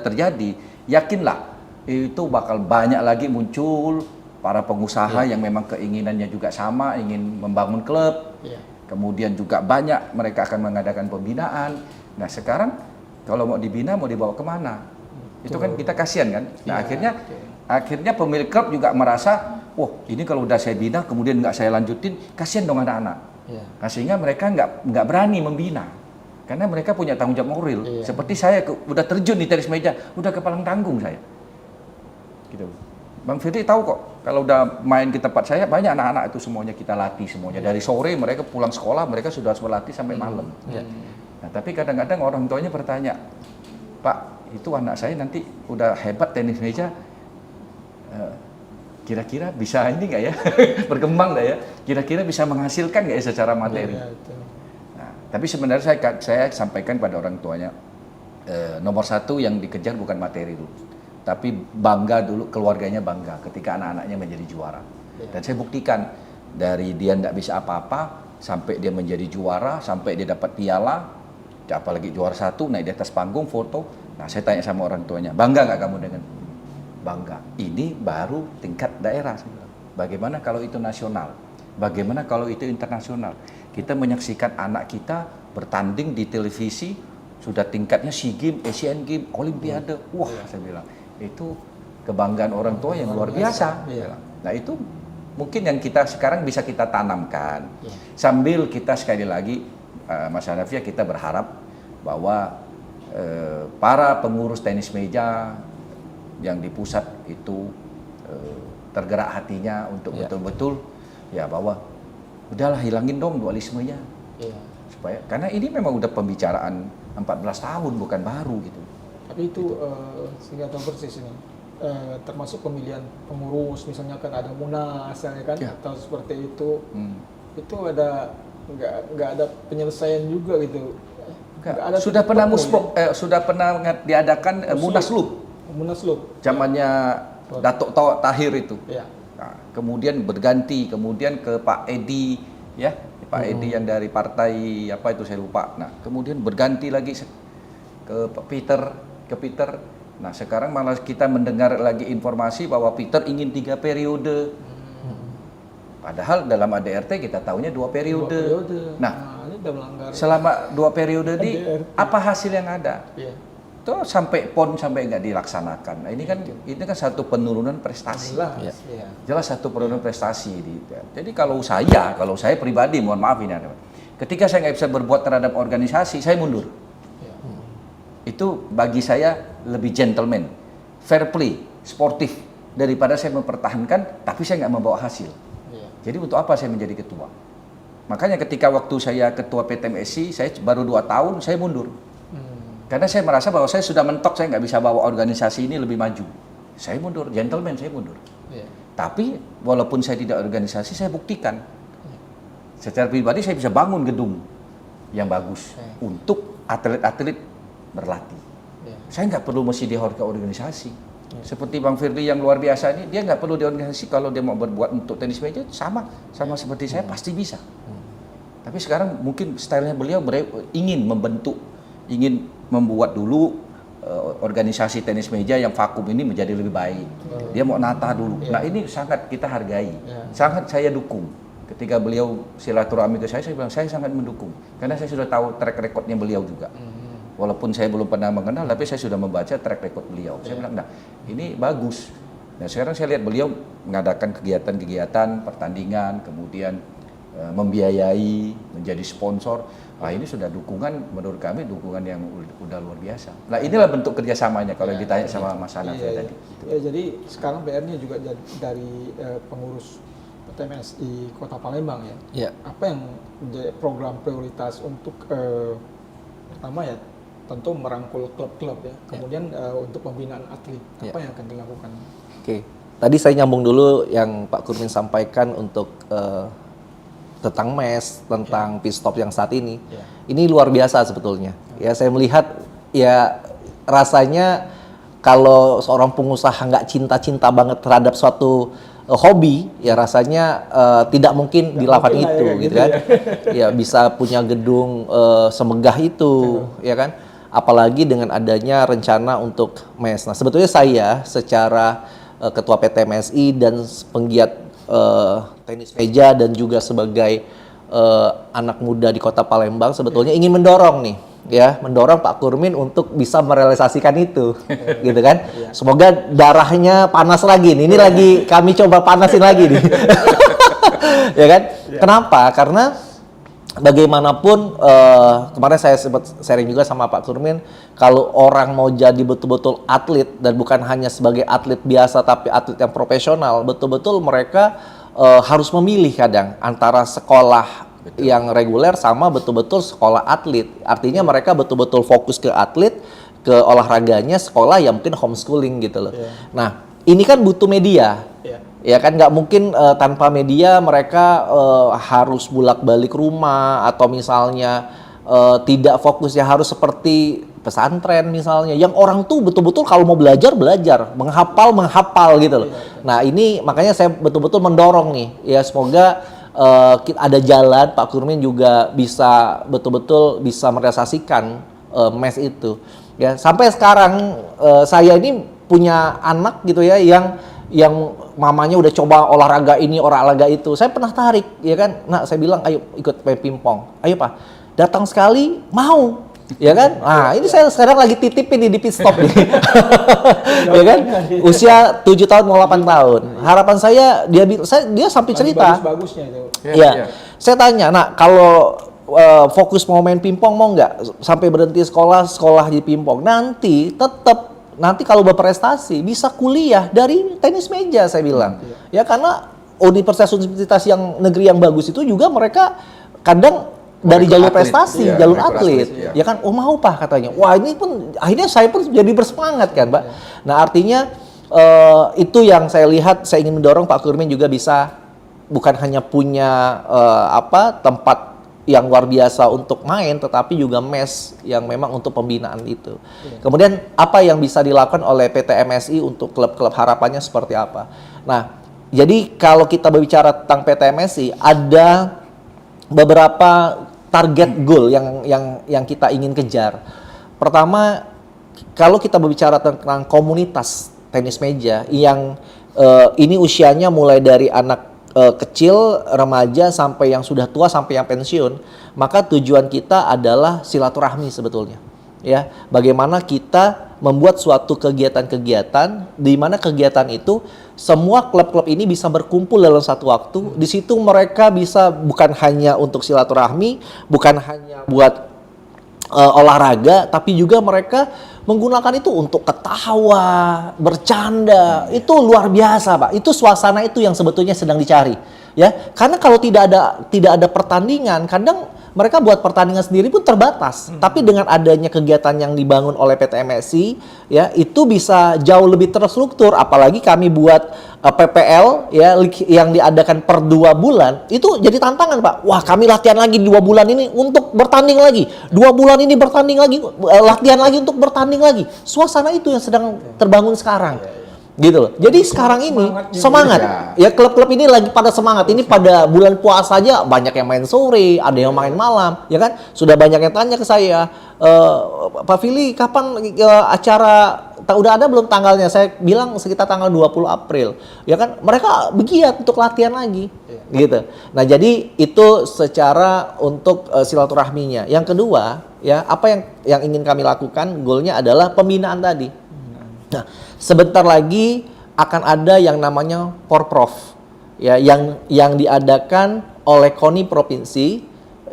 terjadi, yakinlah itu bakal banyak lagi muncul para pengusaha yang memang keinginannya juga sama, ingin membangun klub. Kemudian juga banyak mereka akan mengadakan pembinaan. Nah, sekarang kalau mau dibina, mau dibawa kemana? Itu kan kita kasihan kan. Nah, akhirnya pemilik klub juga merasa, ini kalau udah saya bina kemudian nggak saya lanjutin, kasihan dong anak-anak. Nah, sehingga mereka nggak berani membina, karena mereka punya tanggung jawab moral. Seperti saya udah terjun di tenis meja, udah kepalang tanggung saya. Gitu. Bang Firly tahu kok, kalau udah main ke tempat saya, banyak anak-anak itu semuanya kita latih semuanya. Dari sore mereka pulang sekolah, mereka sudah harus berlatih sampai malam. Nah, tapi kadang-kadang orang tuanya bertanya, Pak, itu anak saya nanti udah hebat tenis meja, kira-kira bisa ini nggak ya, berkembang nggak ya, kira-kira bisa menghasilkan nggak ya secara materi. Nah, tapi sebenarnya saya sampaikan pada orang tuanya, nomor satu yang dikejar bukan materi dulu, tapi bangga dulu, keluarganya bangga ketika anak-anaknya menjadi juara. Dan saya buktikan, dari dia tidak bisa apa-apa, sampai dia menjadi juara, sampai dia dapat piala, apalagi juara 1, naik di atas panggung, foto. Nah, saya tanya sama orang tuanya, bangga nggak kamu dengan? Bangga. Ini baru tingkat daerah. Bagaimana kalau itu nasional? Bagaimana kalau itu internasional? Kita menyaksikan anak kita bertanding di televisi, sudah tingkatnya SEA Games, Asian Games, Olimpiade. Wah, saya bilang, itu kebanggaan orang tua yang luar biasa. Nah, itu mungkin yang kita sekarang bisa kita tanamkan. Sambil kita sekali lagi, Mas Hanafiah, kita berharap bahwa para pengurus tenis meja yang di pusat itu tergerak hatinya untuk betul-betul bahwa udahlah hilangin dong dualismenya. Supaya, karena ini memang udah pembicaraan 14 tahun, bukan baru gitu. Tapi itu sehingga tahu persis ini, termasuk pemilihan pengurus, misalnya kan ada munas, kan, atau seperti itu ada nggak ada penyelesaian juga gitu. Nggak ada Sudah titik pernah temu, sudah pernah diadakan Munaslup Munaslup. zamannya Datuk Tahir itu. Ya. Nah, kemudian berganti, kemudian ke Pak Edi, ya, Pak Edi yang dari partai apa itu saya lupa. Nah, kemudian berganti lagi ke Pak Peter. Nah, sekarang malah kita mendengar lagi informasi bahwa Peter ingin 3 periode. Padahal dalam ADRT kita tahunya 2 periode. Nah, ini udah melanggar. selama 2 periode ini ADRT. apa hasil yang ada? Iya. Tuh sampai PON sampai nggak dilaksanakan. Nah, ini kan satu penurunan prestasi. Jelas. Iya. Jelas satu penurunan prestasi. Jadi kalau saya pribadi, mohon maaf ini, ketika saya nggak bisa berbuat terhadap organisasi, saya mundur. Iya. Itu bagi saya lebih gentleman, fair play, sportif daripada saya mempertahankan tapi saya nggak membawa hasil. Iya. Jadi untuk apa saya menjadi ketua? Makanya ketika waktu saya ketua PTMSI, saya baru 2 tahun, saya mundur. Karena saya merasa bahwa saya sudah mentok, saya nggak bisa bawa organisasi ini lebih maju. Saya mundur, gentleman, saya mundur. Iya. Tapi walaupun saya tidak organisasi, saya buktikan. Secara pribadi saya bisa bangun gedung yang bagus untuk atlet-atlet berlatih. Iya. Saya nggak perlu mesti di organisasi. Seperti Bang Firly yang luar biasa ini, dia nggak perlu di organisasi. Kalau dia mau berbuat untuk tenis meja sama seperti saya pasti bisa. Tapi sekarang mungkin stylenya beliau ingin membuat dulu organisasi tenis meja yang vakum ini menjadi lebih baik. Dia mau nata dulu. Nah, ini sangat kita hargai, sangat saya dukung. Ketika beliau silaturahmi ke saya bilang saya sangat mendukung karena saya sudah tahu track recordnya beliau juga. Walaupun saya belum pernah mengenal, tapi saya sudah membaca track record beliau. Saya bilang, nah ini bagus. Nah sekarang saya lihat beliau mengadakan kegiatan-kegiatan, pertandingan, kemudian membiayai, menjadi sponsor. Nah ini sudah dukungan, menurut kami dukungan yang udah luar biasa. Nah inilah bentuk kerjasamanya kalau ditanya sama Mas Hanafi tadi. Ya, jadi sekarang PR-nya juga dari pengurus PTMS di Kota Palembang ya. Iya. Apa yang menjadi program prioritas untuk pertama ya tentu merangkul klub-klub ya. Kemudian untuk pembinaan atlet apa yang akan dilakukan? Oke. Tadi saya nyambung dulu yang Pak Kurmin sampaikan untuk tentang MES, tentang pit stop yang saat ini. Ini luar biasa sebetulnya. Ya saya melihat ya rasanya kalau seorang pengusaha nggak cinta-cinta banget terhadap suatu hobi, ya rasanya tidak mungkin dilakukan itu, gitu kan? Ya bisa punya gedung semegah itu, ya kan? Apalagi dengan adanya rencana untuk MES. Nah sebetulnya saya secara ketua PTMSI dan penggiat tenis meja dan juga sebagai anak muda di Kota Palembang sebetulnya ingin mendorong nih, ya mendorong Pak Kurmin untuk bisa merealisasikan itu, gitu kan? Semoga darahnya panas lagi nih. Ini lagi kami coba panasin lagi nih, ya kan? Kenapa? Karena bagaimanapun kemarin saya sempat sharing juga sama Pak Kurmin, kalau orang mau jadi betul-betul atlet dan bukan hanya sebagai atlet biasa tapi atlet yang profesional, betul-betul mereka harus memilih kadang antara sekolah yang reguler sama betul-betul sekolah atlet. Artinya mereka betul-betul fokus ke atlet, ke olahraganya, sekolah yang mungkin homeschooling gitu loh. Nah, ini kan butuh media. Ya kan nggak mungkin tanpa media mereka harus bolak-balik rumah atau misalnya tidak fokus ya harus seperti pesantren misalnya yang orang tuh betul-betul kalau mau belajar menghafal gitu loh. Nah ini makanya saya betul-betul mendorong nih ya semoga ada jalan Pak Kurmin juga bisa betul-betul bisa merealisasikan MES itu ya. Sampai sekarang saya ini punya anak gitu ya yang mamanya udah coba olahraga ini, olahraga itu. Saya pernah tarik, ya kan? Nah, saya bilang, ayo ikut main pingpong. Ayo Pak, datang sekali, mau. Ya kan? Nah, ini saya sekarang lagi titipin di pit stop nih. Ya kan? Usia 7 tahun mau 8 tahun. Harapan saya, dia sampai cerita. Bagus-bagusnya itu. Ya, saya tanya, nah kalau fokus mau main pingpong mau nggak? Sampai berhenti sekolah di pingpong. Nanti kalau berprestasi bisa kuliah dari tenis meja saya bilang. Ya karena universitas yang negeri yang bagus itu juga mereka kadang dari jalur prestasi, jalur atlet. Ya kan, oh mau Pak katanya. Wah, ini pun akhirnya saya pun jadi bersemangat kan, Pak. Nah, artinya itu yang saya lihat saya ingin mendorong Pak Kurmin juga bisa bukan hanya punya tempat yang luar biasa untuk main, tetapi juga mes yang memang untuk pembinaan itu. Kemudian apa yang bisa dilakukan oleh PT MSI untuk klub-klub, harapannya seperti apa? Nah, jadi kalau kita berbicara tentang PT MSI, ada beberapa target goal yang kita ingin kejar. Pertama, kalau kita berbicara tentang komunitas tenis meja yang ini usianya mulai dari anak kecil, remaja, sampai yang sudah tua, sampai yang pensiun, maka tujuan kita adalah silaturahmi sebetulnya. Ya, bagaimana kita membuat suatu kegiatan-kegiatan di mana kegiatan itu semua klub-klub ini bisa berkumpul dalam satu waktu. Di situ mereka bisa bukan hanya untuk silaturahmi, bukan hanya buat olahraga, tapi juga mereka menggunakan itu untuk ketawa, bercanda. Itu luar biasa, Pak. Itu suasana itu yang sebetulnya sedang dicari, ya. Karena kalau tidak ada pertandingan, kadang mereka buat pertandingan sendiri pun terbatas. Tapi dengan adanya kegiatan yang dibangun oleh PT MSI, ya, itu bisa jauh lebih terstruktur. Apalagi kami buat PPL, ya, yang diadakan per 2 bulan, itu jadi tantangan, Pak. Wah, kami latihan lagi 2 bulan ini untuk bertanding lagi. 2 bulan ini bertanding lagi, latihan lagi untuk bertanding lagi. Suasana itu yang sedang terbangun sekarang. Gitu loh. Jadi sekarang ini semangat. Ya, klub-klub ini lagi pada semangat. Ini pada bulan puasa aja banyak yang main sore, ada yang main malam, ya kan? Sudah banyak yang tanya ke saya, Pak Fili, kapan acara udah ada belum tanggalnya? Saya bilang sekitar tanggal 20 April. Ya kan? Mereka bergiat untuk latihan lagi. Gitu. Nah, jadi itu secara untuk silaturahminya. Yang kedua, ya, apa yang ingin kami lakukan, goalnya adalah pembinaan tadi. Nah, sebentar lagi akan ada yang namanya Porprov, ya, yang diadakan oleh KONI provinsi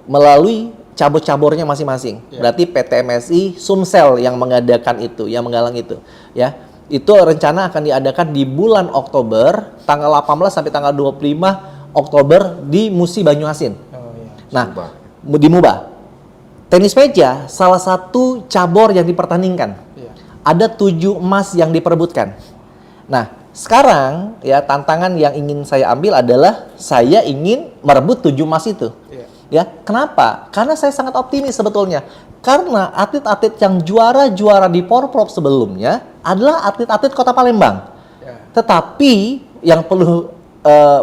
melalui cabur-caburnya masing-masing. Berarti PT MSI Sumsel yang mengadakan itu, yang menggalang itu, ya. Itu rencana akan diadakan di bulan Oktober, tanggal 18 sampai tanggal 25 Oktober di Musi Banyuasin. Nah, di Muba. Tenis meja salah satu cabur yang dipertandingkan. Ada 7 emas yang diperebutkan. Nah, sekarang ya tantangan yang ingin saya ambil adalah saya ingin merebut 7 emas itu. Ya, kenapa? Karena saya sangat optimis sebetulnya. Karena atlet-atlet yang juara-juara di Porprov sebelumnya adalah atlet-atlet Kota Palembang. Tetapi yang perlu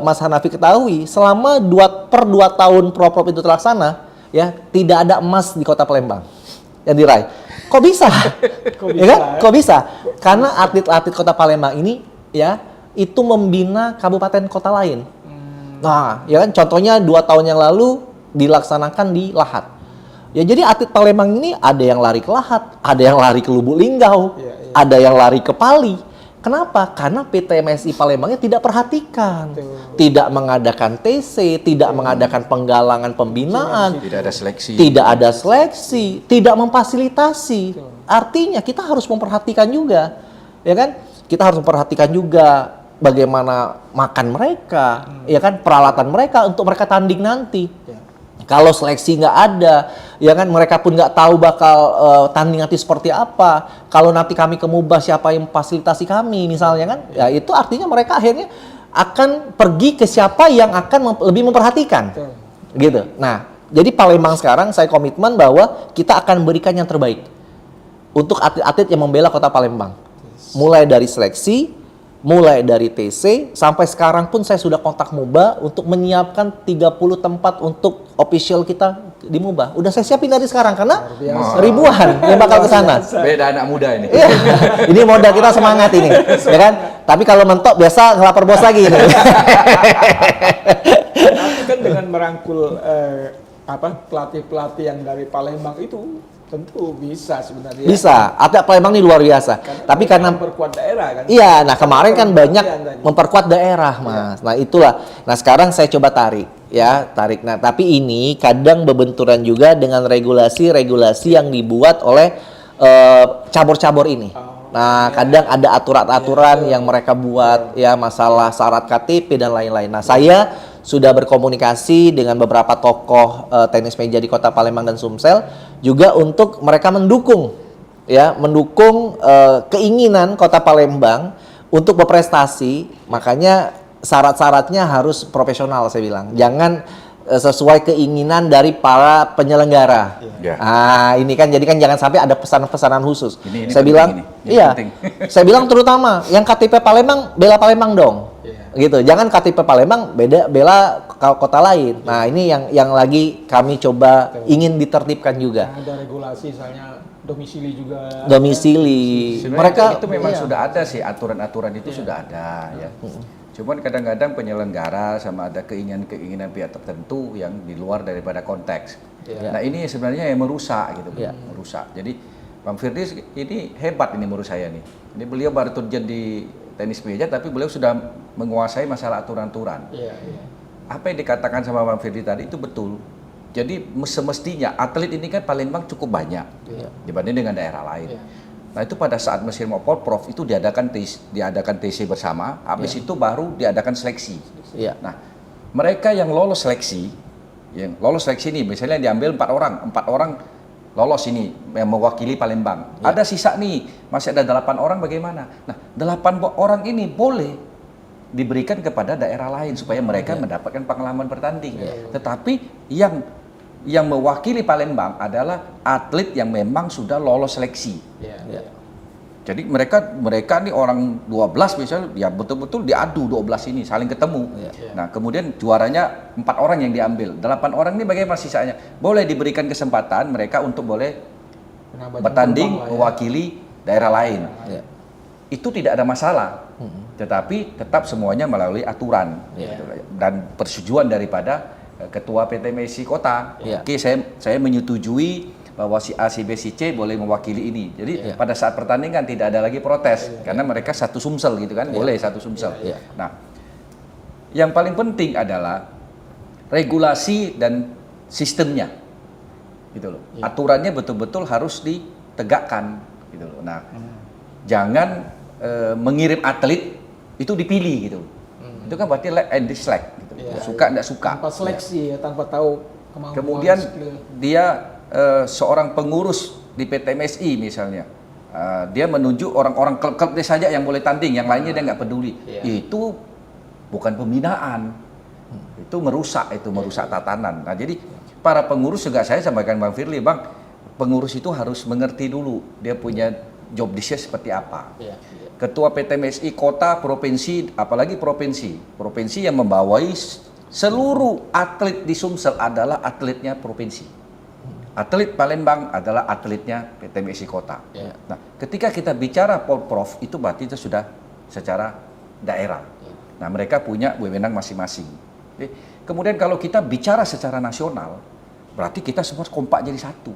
Mas Hanafi ketahui, selama 2 tahun Porprov itu terlaksana, ya, tidak ada emas di Kota Palembang yang diraih. Kok bisa? Ya kan? Kok bisa? Karena atlet-atlet Kota Palembang ini, ya, itu membina kabupaten kota lain. Nah, ya kan, contohnya 2 tahun yang lalu dilaksanakan di Lahat. Ya, jadi atlet Palembang ini ada yang lari ke Lahat, ada yang lari ke Lubuk Linggau, ada yang lari ke Pali. Kenapa? Karena PT MSI Palembangnya tidak perhatikan, tidak mengadakan TC, tidak mengadakan penggalangan pembinaan, tidak ada seleksi, tidak memfasilitasi. Artinya kita harus memperhatikan juga, ya kan? Kita harus memperhatikan juga bagaimana makan mereka, ya kan? Peralatan mereka untuk mereka tanding nanti. Kalau seleksi nggak ada, ya kan, mereka pun nggak tahu bakal tanding nanti seperti apa. Kalau nanti kami ke Muba, siapa yang memfasilitasi kami misalnya kan, ya itu artinya mereka akhirnya akan pergi ke siapa yang akan lebih memperhatikan. Gitu. Nah, jadi Palembang sekarang saya komitmen bahwa kita akan berikan yang terbaik untuk atlet-atlet yang membela Kota Palembang. Mulai dari seleksi, mulai dari TC, sampai sekarang pun saya sudah kontak Muba untuk menyiapkan 30 tempat untuk official kita di Muba. Udah saya siapin dari sekarang karena ribuan yang bakal ke sana. Beda anak muda ini. Iya. Ini modal kita semangat ini, ya kan? Tapi kalau mentok biasa ngelapor bos lagi ini. Tapi kan dengan merangkul pelatih-pelatih yang dari Palembang itu tentu bisa sebenarnya. Bisa. Atlet Palembang ini luar biasa. Tapi karena memperkuat daerah kan. Iya, nah kemarin kan banyak memperkuat daerah, Mas. Nah, itulah. Nah, sekarang saya coba tarik. Nah, tapi ini kadang berbenturan juga dengan regulasi-regulasi yang dibuat oleh cabur-cabur ini. Nah, kadang ada aturan-aturan yang mereka buat, ya, masalah syarat KTP dan lain-lain. Nah, saya sudah berkomunikasi dengan beberapa tokoh tenis meja di Kota Palembang dan Sumsel juga untuk mereka mendukung keinginan Kota Palembang untuk berprestasi. Makanya syarat-syaratnya harus profesional, saya bilang. Jangan sesuai keinginan dari para penyelenggara. Iya. Ah, ini kan jadi kan jangan sampai ada pesanan-pesanan khusus. Ini Saya penting bilang, ini iya. penting. Saya bilang terutama yang KTP Palembang bela Palembang dong. Iya. Gitu. Jangan KTP Palembang bela kota lain. Nah, ini yang lagi kami coba ingin ditertibkan juga. Ada regulasi misalnya domisili juga. Domisili. Sebenarnya Mereka itu memang iya. sudah ada sih, aturan-aturan itu sudah ada ya. Cuman kadang-kadang penyelenggara sama ada keinginan-keinginan pihak tertentu yang di luar daripada konteks. Iya. Nah ini sebenarnya yang merusak gitu, Iya. merusak. Jadi Bang Firdy ini hebat ini menurut saya nih. Ini beliau baru terjun di tenis meja, tapi beliau sudah menguasai masalah aturan-aturan. Iya, iya. Apa yang dikatakan sama Bang Firdy tadi itu betul. Jadi semestinya atlet ini kan Palembang cukup banyak dibanding dengan daerah lain. Iya. Nah itu pada saat mesin Prof itu diadakan TC bersama, habis itu baru diadakan seleksi. Iya. Nah mereka yang lolos seleksi ini misalnya diambil 4 orang lolos ini yang mewakili Palembang. Ada sisa nih masih ada 8 orang bagaimana? Nah 8 orang ini boleh diberikan kepada daerah lain supaya mereka mendapatkan pengalaman bertanding. Tetapi yang mewakili Palembang adalah atlet yang memang sudah lolos seleksi. Iya. Iya. Jadi mereka nih orang 12 misalnya ya betul-betul diadu 12 ini saling ketemu. Nah, kemudian juaranya 4 orang yang diambil. 8 orang ini bagaimana sisanya? Boleh diberikan kesempatan mereka untuk boleh bertanding mewakili daerah lain. Iya. Itu tidak ada masalah. Tetapi tetap semuanya melalui aturan gitu. Dan persetujuan daripada ketua PT Messi Kota. Iya. Oke, saya menyetujui bahwa si A, si B, si C boleh mewakili ini. Jadi pada saat pertandingan tidak ada lagi protes karena mereka satu sumsel gitu kan, boleh satu sumsel. Nah, yang paling penting adalah regulasi dan sistemnya, gitu loh. Aturannya betul-betul harus ditegakkan, gitu loh. Nah, jangan mengirim atlet itu dipilih gitu. Itu kan berarti like and dislike, gitu. Suka tidak suka. Tanpa seleksi ya, tanpa tahu kemampuan. Kemudian skill. dia seorang pengurus di PT MSI misalnya, dia menunjuk orang-orang klub-klubnya saja yang boleh tanding, yang lainnya dia nggak peduli. Itu bukan pembinaan, itu merusak tatanan. Nah jadi para pengurus juga saya sampaikan Bang Firly, Bang, pengurus itu harus mengerti dulu dia punya job desk seperti apa. Ketua PT MSI kota, provinsi, apalagi provinsi yang membawai seluruh atlet di Sumsel adalah atletnya provinsi. Atlet Palembang adalah atletnya PT MSI Kota. Nah, ketika kita bicara Prof itu berarti itu sudah secara daerah. Nah, mereka punya wewenang masing-masing. Kemudian kalau kita bicara secara nasional, berarti kita semua kompak jadi satu.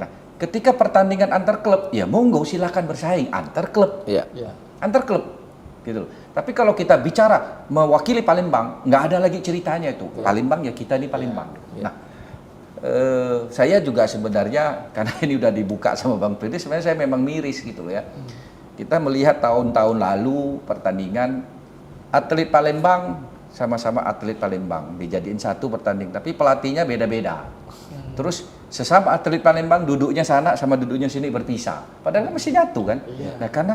Nah, ketika pertandingan antar klub, ya monggo silakan bersaing antar klub. Antar klub. Gitu loh. Tapi kalau kita bicara mewakili Palembang, nggak ada lagi ceritanya itu. Palembang ya kita ini Palembang. Nah, saya juga sebenarnya karena ini udah dibuka sama Bang Firdy, sebenarnya saya memang miris gitu loh ya. Kita melihat tahun-tahun lalu pertandingan atlet Palembang sama-sama atlet Palembang dijadiin satu pertanding, tapi pelatihnya beda-beda. Terus sesama atlet Palembang duduknya sana sama duduknya sini berpisah. Padahal kan mesti nyatu kan. Nah karena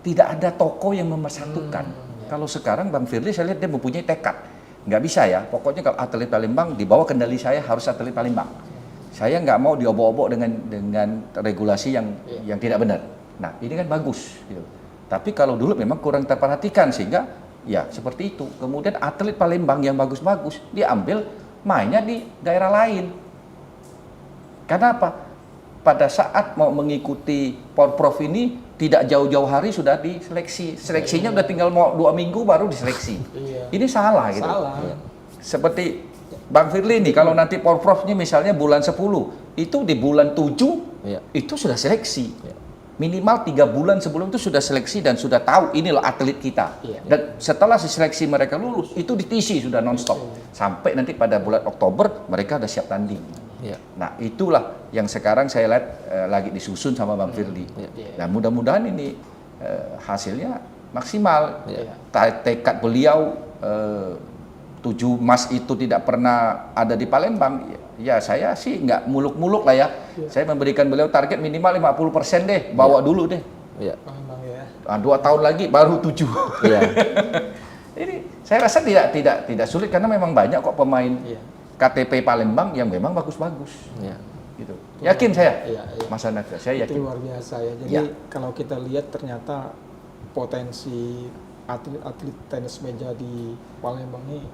tidak ada tokoh yang memersatukan. Kalau sekarang Bang Firdy saya lihat dia mempunyai tekad. Nggak bisa ya, pokoknya kalau atlet Palembang di bawah kendali saya harus atlet Palembang. Saya nggak mau diobok-obok dengan regulasi yang tidak benar. Nah ini kan bagus gitu. Tapi kalau dulu memang kurang terperhatikan sehingga ya seperti itu. Kemudian atlet Palembang yang bagus-bagus diambil mainnya di daerah lain. Karena apa? Pada saat mau mengikuti Prof ini tidak jauh-jauh hari sudah diseleksi. Seleksinya udah tinggal mau 2 minggu baru diseleksi. Ini salah gitu. Seperti Bang Firly nih, kalau nanti Profnya misalnya bulan 10, itu di bulan 7 itu sudah seleksi. Minimal 3 bulan sebelum itu sudah seleksi dan sudah tahu ini loh atlet kita. Dan setelah seleksi mereka lulus, itu ditisi sudah nonstop. Sampai nanti pada bulan Oktober mereka udah siap tanding. Nah itulah yang sekarang saya lihat lagi disusun sama Bang Firly. Nah mudah-mudahan ini hasilnya maksimal. Tekad beliau 7 emas itu tidak pernah ada di Palembang. Ya saya sih nggak muluk-muluk lah ya. Saya memberikan beliau target minimal 50% deh, bawa dulu deh. 2 tahun lagi baru 7. Ini Saya rasa tidak sulit karena memang banyak kok pemain Iya. KTP Palembang yang memang bagus-bagus. Ya. Gitu. Yakin saya, Iya, iya. Mas Hanafi, saya Itu yakin. luar biasa ya. Jadi Ya. kalau kita lihat ternyata potensi atlet-atlet tenis meja di Palembang ini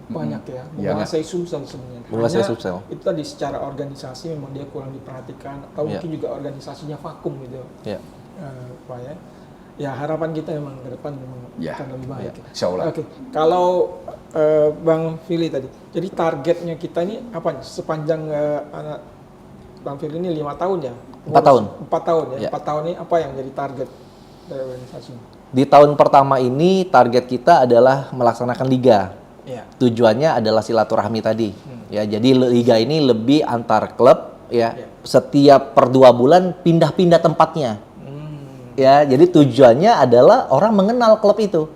banyak ya. Iya, Menguasai Sumsel sebenarnya. Menguasai Hanya Sumsel. Itu tadi secara organisasi memang dia kurang diperhatikan atau Iya. mungkin juga organisasinya vakum gitu. Ya. Pak ya. Ya harapan kita memang ke depan memang Ya. akan lebih baik. Ya, insya Allah. Oke, kalau Bang Fili tadi, jadi targetnya kita ini apa nih? Sepanjang anak Bang Fili ini 5 tahun ya? 4 tahun. 4 tahun ya? Ya. 4 tahun ini apa yang jadi target dari organisasi? Di tahun pertama ini target kita adalah melaksanakan liga. Iya. Tujuannya adalah silaturahmi tadi. Ya, jadi liga ini lebih antar klub ya. Ya. Setiap per 2 bulan pindah-pindah tempatnya. Ya, jadi tujuannya adalah orang mengenal klub itu.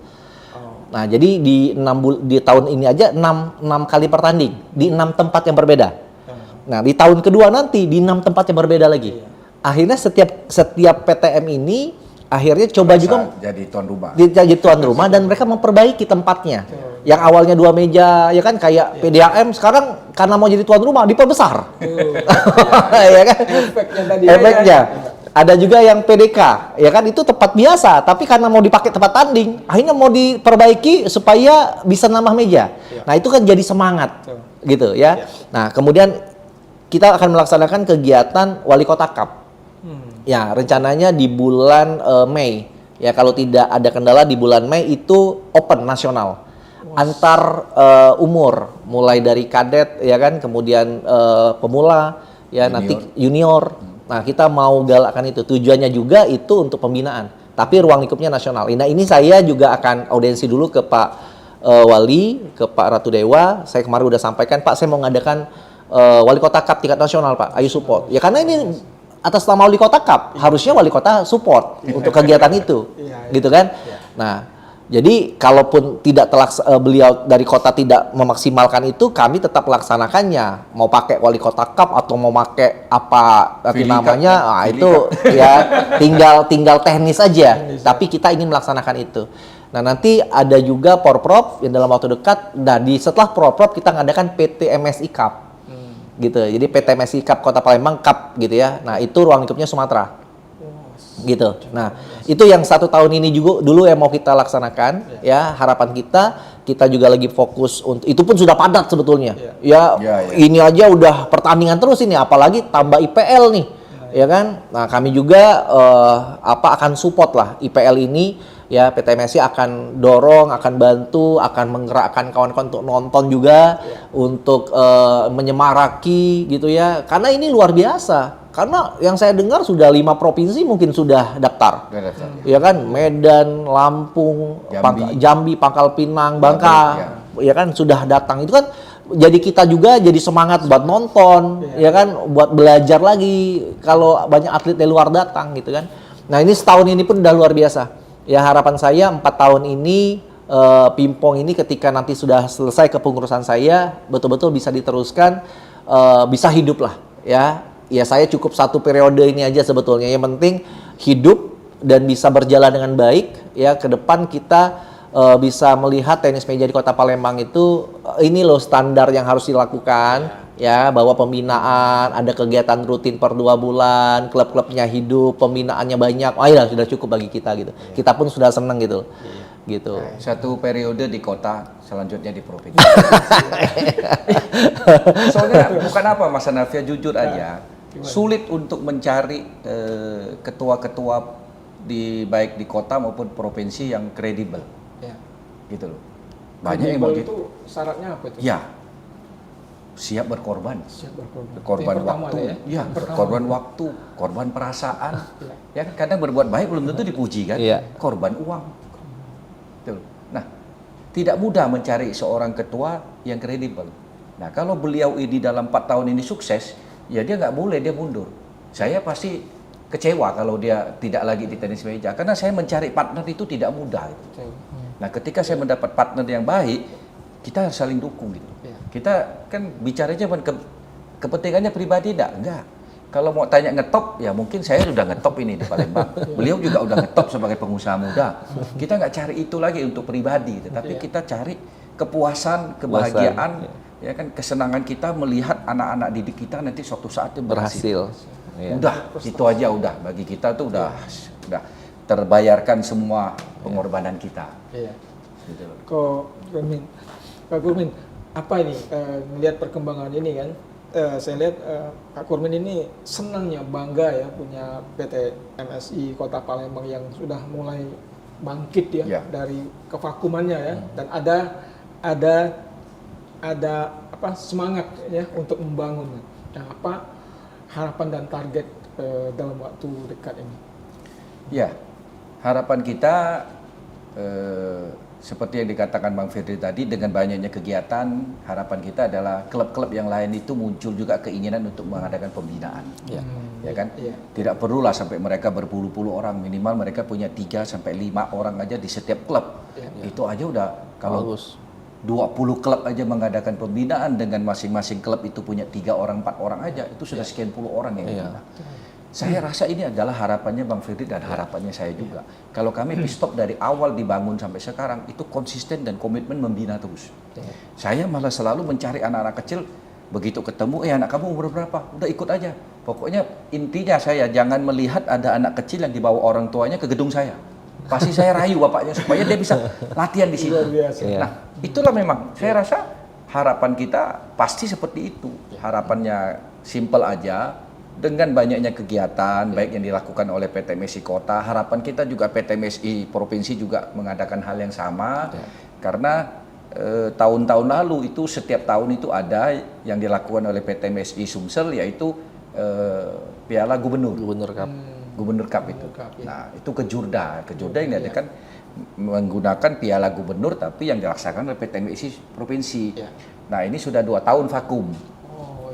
Oh. Nah, jadi di tahun ini aja 6 kali pertanding di 6 tempat yang berbeda. Nah, di tahun kedua nanti di 6 tempat yang berbeda lagi. Iya. Akhirnya setiap PTM ini akhirnya coba juga jadi tuan rumah. jadi tuan rumah dan mereka memperbaiki tempatnya. Yang awalnya 2 meja ya kan kayak PDAM sekarang karena mau jadi tuan rumah diperbesar. Ya kan? Efeknya tadi. Efeknya. Ya. Ada juga yang PDK, ya kan itu tempat biasa, tapi karena mau dipakai tempat tanding, akhirnya mau diperbaiki supaya bisa nambah meja. Ya. Nah itu kan jadi semangat, Betul. gitu ya. Ya. Nah kemudian kita akan melaksanakan kegiatan Wali Kota Cup. Ya rencananya di bulan Mei. Ya kalau tidak ada kendala di bulan Mei itu open nasional. Antar umur, mulai dari kadet ya kan, kemudian pemula, ya Junior. nanti junior. Nah kita mau galakkan itu. Tujuannya juga itu untuk pembinaan. Tapi ruang lingkupnya nasional. Nah ini saya juga akan audiensi dulu ke Pak Wali, ke Pak Ratu Dewa. Saya kemarin udah sampaikan, Pak saya mau ngadakan Wali Kota Cup tingkat nasional Pak. Ayo support. Ya karena ini atas nama Wali Kota Cup, harusnya Wali Kota support untuk kegiatan itu. Iya, iya. Gitu kan? Iya. Nah, jadi kalaupun tidak beliau dari kota tidak memaksimalkan itu, kami tetap laksanakannya. Mau pakai Wali Kota Cup atau mau pakai apa nanti Fili Cup, namanya, kan? nah, Fili itu ya tinggal teknis aja. Tapi kita ingin melaksanakan itu. Nah nanti ada juga Porprov yang dalam waktu dekat. Nah setelah Porprov kita ngadakan PT MSI Cup, gitu. Jadi PT MSI Cup Kota Palembang Cup gitu ya. Nah itu ruang lingkupnya Sumatera. Gitu. Nah, itu yang 1 tahun ini juga dulu yang mau kita laksanakan ya. Harapan kita juga lagi fokus untuk itu pun sudah padat sebetulnya. Ya, ini aja udah pertandingan terus ini apalagi tambah IPL nih. Ya kan? Nah, kami juga akan support lah IPL ini ya. PT MSI akan dorong, akan bantu, akan menggerakkan kawan-kawan untuk nonton juga, untuk menyemaraki gitu ya. Karena ini luar biasa. Karena yang saya dengar sudah 5 provinsi mungkin sudah daftar. Ya kan, Medan, Lampung, Jambi, Pangkal Pinang, Bangka, ya kan sudah datang. Itu kan jadi kita juga jadi semangat buat nonton, ya kan, buat belajar lagi kalau banyak atlet dari luar datang gitu kan. Nah, ini setahun ini pun udah luar biasa. Ya harapan saya 4 tahun ini Pimpong ini ketika nanti sudah selesai kepengurusan saya betul-betul bisa diteruskan, bisa hidup lah ya. Ya saya cukup 1 periode ini aja sebetulnya. Yang penting hidup dan bisa berjalan dengan baik ya. Ke depan kita bisa melihat tenis meja di Kota Palembang itu ini loh standar yang harus dilakukan ya, bahwa pembinaan ada kegiatan rutin per 2 bulan, klub-klubnya hidup, pembinaannya banyak. Oh ya sudah cukup bagi kita gitu. Kita pun sudah senang gitu. Gitu. 1 periode di kota, selanjutnya di provinsi. Soalnya bukan apa Mas Hanafi, jujur aja. Sulit untuk mencari ketua-ketua baik di kota maupun provinsi yang kredibel. Ya. Gitu loh. Banyak yang Kredibel begitu. itu syaratnya apa itu? Ya. Siap berkorban. Siap berkorban. Korban Yang pertama waktu, ada ya? ya, Yang pertama korban itu. waktu, korban perasaan, ya kan kadang berbuat baik belum tentu dipuji kan, Iya. korban uang. Tuh. Nah, tidak mudah mencari seorang ketua yang kredibel. Nah, kalau beliau ini dalam 4 tahun ini sukses, ya dia nggak boleh dia mundur. Saya pasti kecewa kalau dia tidak lagi di tenis meja, karena saya mencari partner itu tidak mudah. Gitu. Nah, ketika saya mendapat partner yang baik, kita harus saling dukung gitu. Ya. Kita kan bicaranya bukan kepentingannya pribadi enggak. Kalau mau tanya ngetop, ya mungkin saya sudah ngetop ini di Palembang. Beliau juga udah ngetop sebagai pengusaha muda. Kita nggak cari itu lagi untuk pribadi, tetapi kita cari kepuasan, kebahagiaan, ya kan, kesenangan kita melihat anak-anak didik kita nanti suatu saat itu berhasil. Iya. Udah, itu aja udah. Bagi kita tuh udah terbayarkan semua pengorbanan kita. Iya. Gitu. Pak Kurmin, apa ini melihat perkembangan ini kan? Saya lihat Pak Kurmin ini senangnya bangga ya punya PT MSI Kota Palembang yang sudah mulai bangkit ya dari kevakumannya ya, dan ada apa semangat ya untuk membangun. Nah, apa harapan dan target dalam waktu dekat ini? Ya, harapan kita seperti yang dikatakan Bang Firdy tadi, dengan banyaknya kegiatan, harapan kita adalah klub-klub yang lain itu muncul juga keinginan untuk mengadakan pembinaan. Ya kan? Tidak perlulah sampai mereka berpuluh-puluh orang, minimal mereka punya 3 sampai 5 orang aja di setiap klub. Itu aja udah, kalau 20 klub aja mengadakan pembinaan dengan masing-masing klub itu punya 3 orang, 4 orang aja, itu sudah sekian puluh orang yang dibina. Saya rasa ini adalah harapannya Bang Firdy dan harapannya saya juga. Kalau kami Pistop dari awal dibangun sampai sekarang itu konsisten dan komitmen membina terus. Saya malah selalu mencari anak-anak kecil, begitu ketemu, anak kamu umur berapa? Udah ikut aja. Pokoknya intinya saya jangan melihat ada anak kecil yang dibawa orang tuanya ke gedung saya. Pasti saya rayu bapaknya supaya dia bisa latihan di sini. Nah, itulah memang saya rasa harapan kita pasti seperti itu. Harapannya simple aja. Dengan banyaknya kegiatan, baik yang dilakukan oleh PT MSI Kota, harapan kita juga PT MSI Provinsi juga mengadakan hal yang sama, karena tahun-tahun lalu itu setiap tahun itu ada yang dilakukan oleh PT MSI Sumsel, yaitu Piala Gubernur Cup. Gubernur Cup itu. Nah, itu Kejurda yang diadakan menggunakan Piala Gubernur, tapi yang dilaksanakan oleh PT MSI Provinsi. Nah, ini sudah 2 tahun vakum.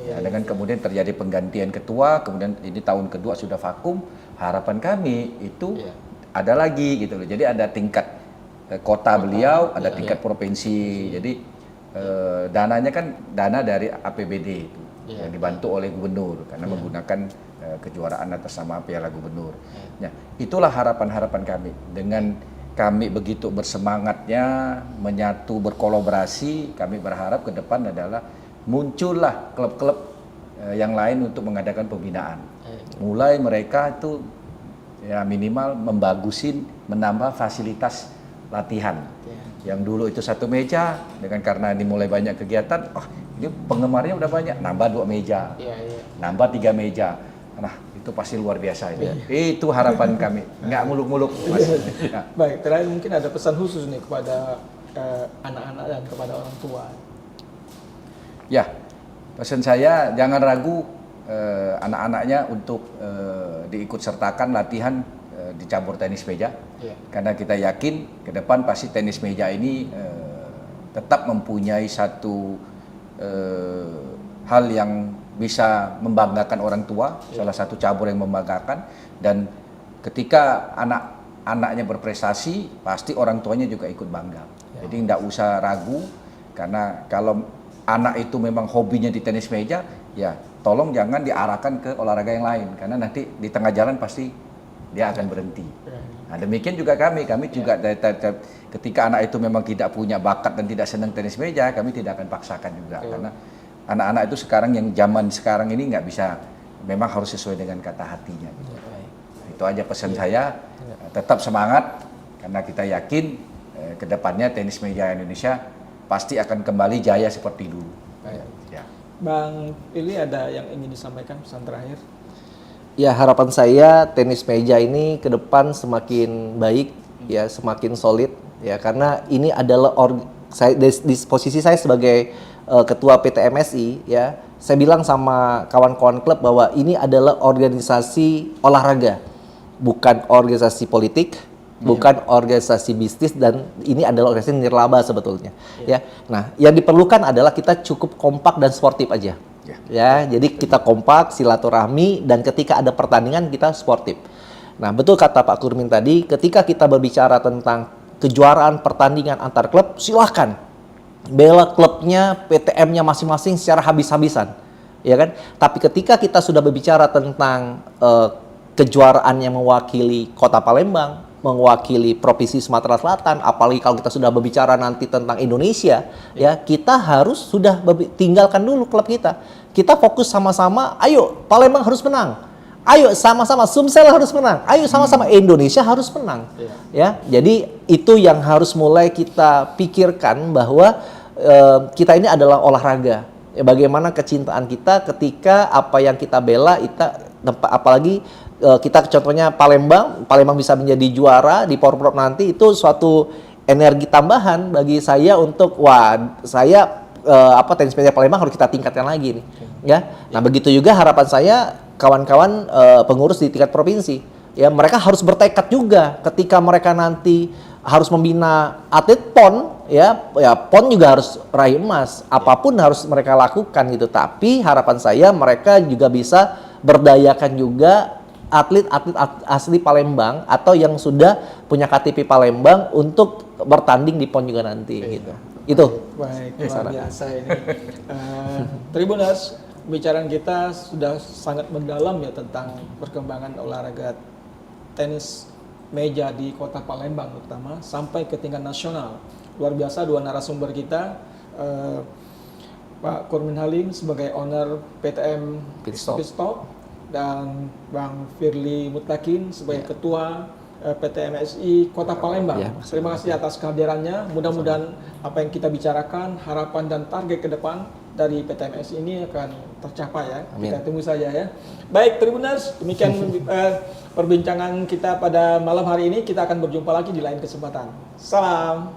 Dengan kemudian terjadi penggantian ketua, kemudian ini tahun kedua sudah vakum. Harapan kami itu ada lagi gitu loh. Jadi ada tingkat kota beliau, ada tingkat provinsi. Jadi dananya kan dana dari APBD itu yang dibantu oleh gubernur karena menggunakan kejuaraan atas nama Piala Gubernur. Nah, itulah harapan-harapan kami. Dengan kami begitu bersemangatnya menyatu berkolaborasi, kami berharap ke depan adalah muncullah klub-klub yang lain untuk mengadakan pembinaan. Mulai mereka itu ya minimal membagusin, menambah fasilitas latihan. Yang dulu itu 1 meja, dengan karena dimulai banyak kegiatan, ini penggemarnya udah banyak, nambah 2 meja, nambah 3 meja. Nah, itu pasti luar biasa itu. Itu harapan kami, nggak muluk-muluk. Nah. Baik, terakhir mungkin ada pesan khusus nih kepada anak-anak dan kepada orang tua. Ya, pesan saya jangan ragu anak-anaknya untuk diikut sertakan latihan di cabur tenis meja, karena kita yakin ke depan pasti tenis meja ini tetap mempunyai satu hal yang bisa membanggakan orang tua, salah satu cabur yang membanggakan, dan ketika anak-anaknya berprestasi pasti orang tuanya juga ikut bangga. Jadi tidak usah ragu, karena kalau anak itu memang hobinya di tenis meja, ya tolong jangan diarahkan ke olahraga yang lain, karena nanti di tengah jalan pasti dia akan berhenti. Nah, demikian juga kami juga ketika anak itu memang tidak punya bakat dan tidak senang tenis meja, kami tidak akan paksakan juga, karena anak-anak itu sekarang yang zaman sekarang ini nggak bisa, memang harus sesuai dengan kata hatinya. Gitu. Itu aja pesan saya, tetap semangat, karena kita yakin ke depannya tenis meja Indonesia pasti akan kembali jaya seperti dulu. Ya. Bang Ili, ada yang ingin disampaikan pesan terakhir? Ya, harapan saya tenis meja ini ke depan semakin baik, ya semakin solid, ya karena ini adalah saya di posisi saya sebagai ketua PT MSI, ya saya bilang sama kawan-kawan klub bahwa ini adalah organisasi olahraga, bukan organisasi politik, bukan organisasi bisnis, dan ini adalah organisasi nirlaba sebetulnya. Ya, nah yang diperlukan adalah kita cukup kompak dan sportif aja. Ya, jadi kita kompak, silaturahmi, dan ketika ada pertandingan kita sportif. Nah, betul kata Pak Kurmin tadi, ketika kita berbicara tentang kejuaraan pertandingan antar klub, silahkan bela klubnya, PTM-nya masing-masing secara habis-habisan. ya kan? Tapi ketika kita sudah berbicara tentang kejuaraan yang mewakili Kota Palembang, mewakili Provinsi Sumatera Selatan, apalagi kalau kita sudah berbicara nanti tentang Indonesia, ya kita harus sudah tinggalkan dulu klub kita. Kita fokus sama-sama, ayo Palembang harus menang. Ayo sama-sama Sumsel harus menang. Ayo sama-sama Indonesia harus menang. Ya, jadi itu yang harus mulai kita pikirkan bahwa kita ini adalah olahraga. Ya, bagaimana kecintaan kita ketika apa yang kita bela, apalagi kita contohnya Palembang bisa menjadi juara di Porprov nanti, itu suatu energi tambahan bagi saya untuk tenis meja Palembang harus kita tingkatkan lagi nih. Ya. Nah, begitu juga harapan saya kawan-kawan pengurus di tingkat provinsi. Ya, mereka harus bertekad juga ketika mereka nanti harus membina atlet PON, ya PON juga harus raih emas. Apapun harus mereka lakukan gitu. Tapi harapan saya mereka juga bisa berdayakan juga atlet-atlet asli Palembang atau yang sudah punya KTP Palembang untuk bertanding di PON juga nanti gitu. Itu. Baik, luar biasa ini. Tribuners, pembicaraan kita sudah sangat mendalam ya tentang perkembangan olahraga tenis meja di Kota Palembang terutama sampai ke tingkat nasional. Luar biasa dua narasumber kita, Pak Kurmin Halim sebagai owner PTM Pitstop dan Bang Firly Mutakin sebagai ketua PT MSI Kota Palembang. Terima kasih atas kehadirannya. Mudah-mudahan apa yang kita bicarakan, harapan dan target ke depan dari PT MSI ini akan tercapai ya. Amin. Kita tunggu saja ya. Baik Tribuners, demikian perbincangan kita pada malam hari ini. Kita akan berjumpa lagi di lain kesempatan. Salam.